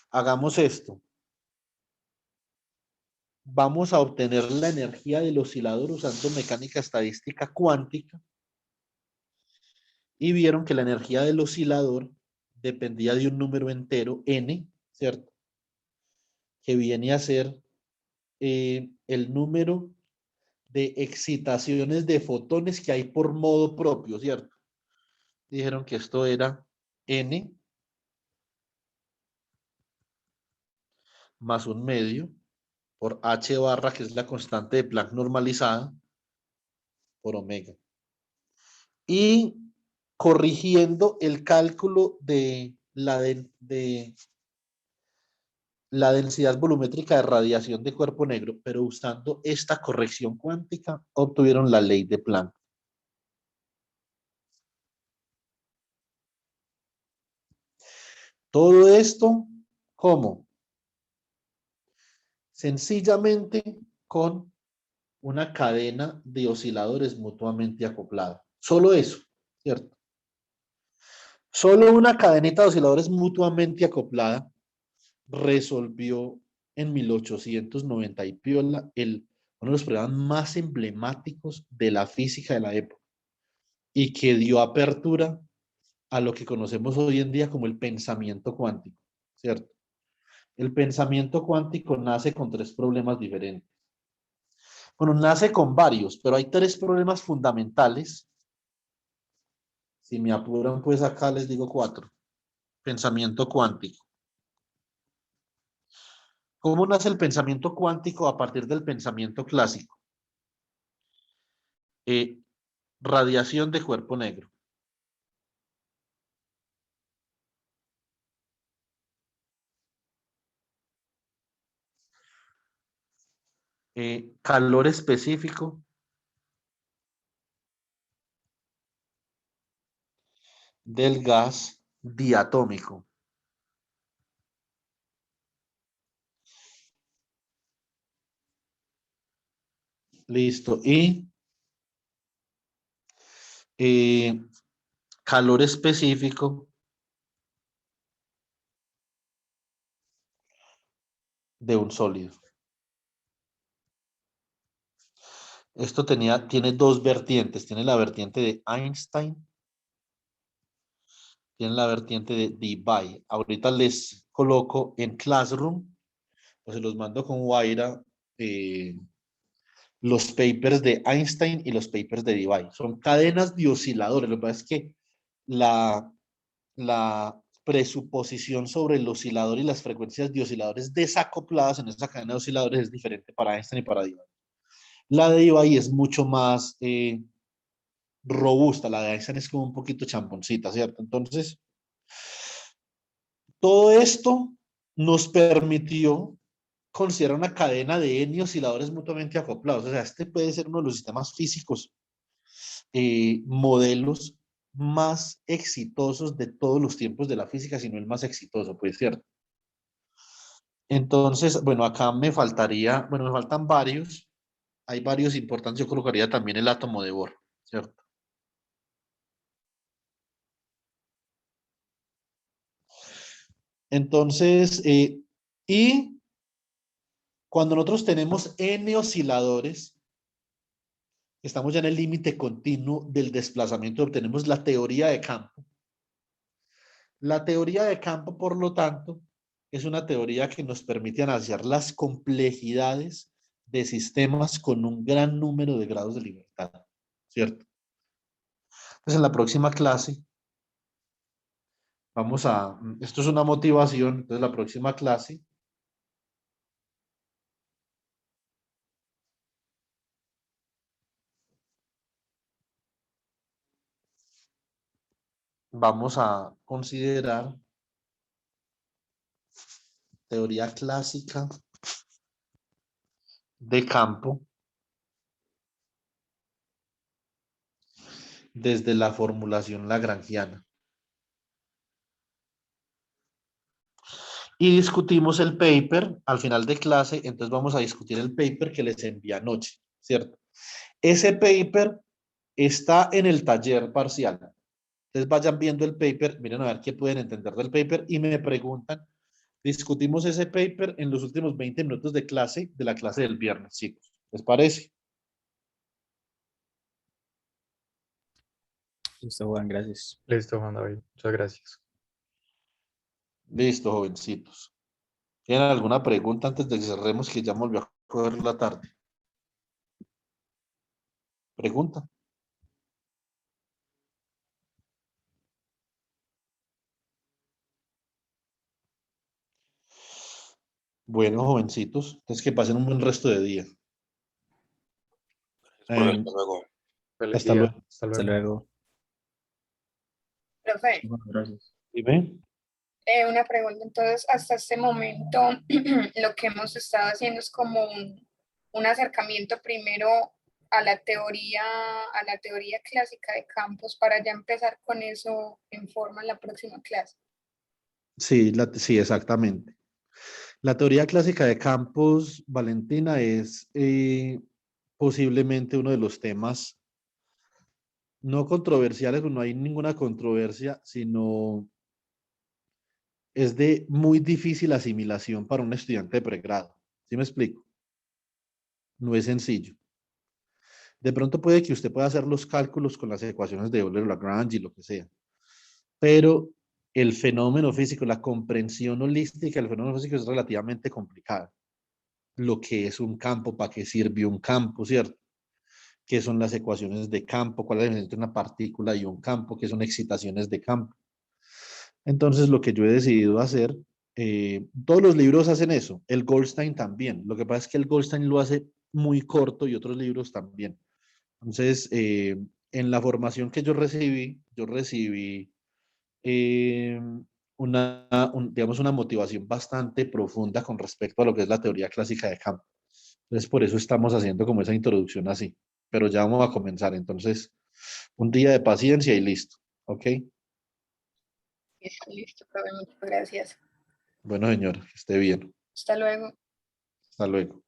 hagamos esto. Vamos a obtener la energía del oscilador usando mecánica estadística cuántica. Y vieron que la energía del oscilador dependía de un número entero, n, ¿cierto? Que viene a ser el número de excitaciones de fotones que hay por modo propio, ¿cierto? Dijeron que esto era n más un medio por h barra, que es la constante de Planck normalizada, por omega. Y corrigiendo el cálculo de la densidad volumétrica de radiación de cuerpo negro, pero usando esta corrección cuántica, obtuvieron la ley de Planck. Todo esto, ¿cómo? Sencillamente con una cadena de osciladores mutuamente acoplados. Solo eso, ¿cierto? Solo una cadenita de osciladores mutuamente acoplada resolvió en 1890 y piola uno de los problemas más emblemáticos de la física de la época y que dio apertura a lo que conocemos hoy en día como el pensamiento cuántico, ¿cierto? El pensamiento cuántico nace con tres problemas diferentes. Bueno, nace con varios, pero hay tres problemas fundamentales. Si me apuran, pues acá les digo cuatro. Pensamiento cuántico. ¿Cómo nace el pensamiento cuántico a partir del pensamiento clásico? Radiación de cuerpo negro. Calor específico del gas diatómico. Listo. Y calor específico de un sólido. Esto tiene dos vertientes. Tiene la vertiente de Einstein, tiene la vertiente de Debye. Ahorita les coloco en Classroom, o se los mando con Guaira, los papers de Einstein y los papers de Debye. Son cadenas de osciladores. Lo que pasa es que la presuposición sobre el oscilador y las frecuencias de osciladores desacopladas en esa cadena de osciladores es diferente para Einstein y para Debye. La de Debye es mucho más robusta, la de Einstein es como un poquito champoncita, ¿cierto? Entonces, todo esto nos permitió considerar una cadena de N osciladores mutuamente acoplados. O sea, este puede ser uno de los sistemas físicos, modelos más exitosos de todos los tiempos de la física, si no el más exitoso, pues cierto. Entonces, bueno, acá me faltaría, bueno, me faltan varios, hay varios importantes, yo colocaría también el átomo de Bohr, ¿cierto? Entonces, y cuando nosotros tenemos N osciladores, estamos ya en el límite continuo del desplazamiento, obtenemos la teoría de campo. La teoría de campo, por lo tanto, es una teoría que nos permite analizar las complejidades de sistemas con un gran número de grados de libertad, ¿cierto? Entonces, en la próxima clase, esto es una motivación, entonces la próxima clase vamos a considerar teoría clásica de campo desde la formulación lagrangiana. Y discutimos el paper al final de clase, entonces vamos a discutir el paper que les envié anoche, ¿cierto? Ese paper está en el taller parcial. Entonces vayan viendo el paper, miren a ver qué pueden entender del paper y me preguntan. Discutimos ese paper en los últimos 20 minutos de clase, de la clase del viernes, chicos. ¿Les parece? Listo, Juan, gracias. Listo, Juan David. Muchas gracias. Listo, jovencitos. ¿Tienen alguna pregunta antes de que cerremos que ya me volvió a coger la tarde? ¿Pregunta? Bueno, jovencitos, entonces que pasen un buen resto de día. Profe, Eh, hasta luego. Feliz hasta día. luego. Hasta Hasta luego. luego. Profe, Bueno, gracias. Dime. una pregunta. Entonces, hasta este momento, lo que hemos estado haciendo es como un acercamiento primero a la teoría clásica de campos para ya empezar con eso en forma en la próxima clase. Sí, sí, exactamente. La teoría clásica de campos, Valentina, es posiblemente uno de los temas no controversiales, no hay ninguna controversia, sino es de muy difícil asimilación para un estudiante de pregrado. ¿Sí me explico? No es sencillo. De pronto puede que usted pueda hacer los cálculos con las ecuaciones de Euler-Lagrange y lo que sea, pero el fenómeno físico, la comprensión holística del fenómeno físico es relativamente complicada. Lo que es un campo, para qué sirve un campo, ¿cierto? ¿Qué son las ecuaciones de campo? ¿Cuál es la diferencia entre una partícula y un campo? ¿Qué son excitaciones de campo? Entonces, lo que yo he decidido hacer, todos los libros hacen eso, el Goldstein también. Lo que pasa es que el Goldstein lo hace muy corto y otros libros también. Entonces, en la formación que yo recibí eh, digamos, una motivación bastante profunda con respecto a lo que es la teoría clásica de campo. Entonces, por eso estamos haciendo como esa introducción así. Pero ya vamos a comenzar. Entonces, un día de paciencia y listo. ¿Ok? Listo, profe, muchas gracias. Bueno, señor, que esté bien. Hasta luego. Hasta luego.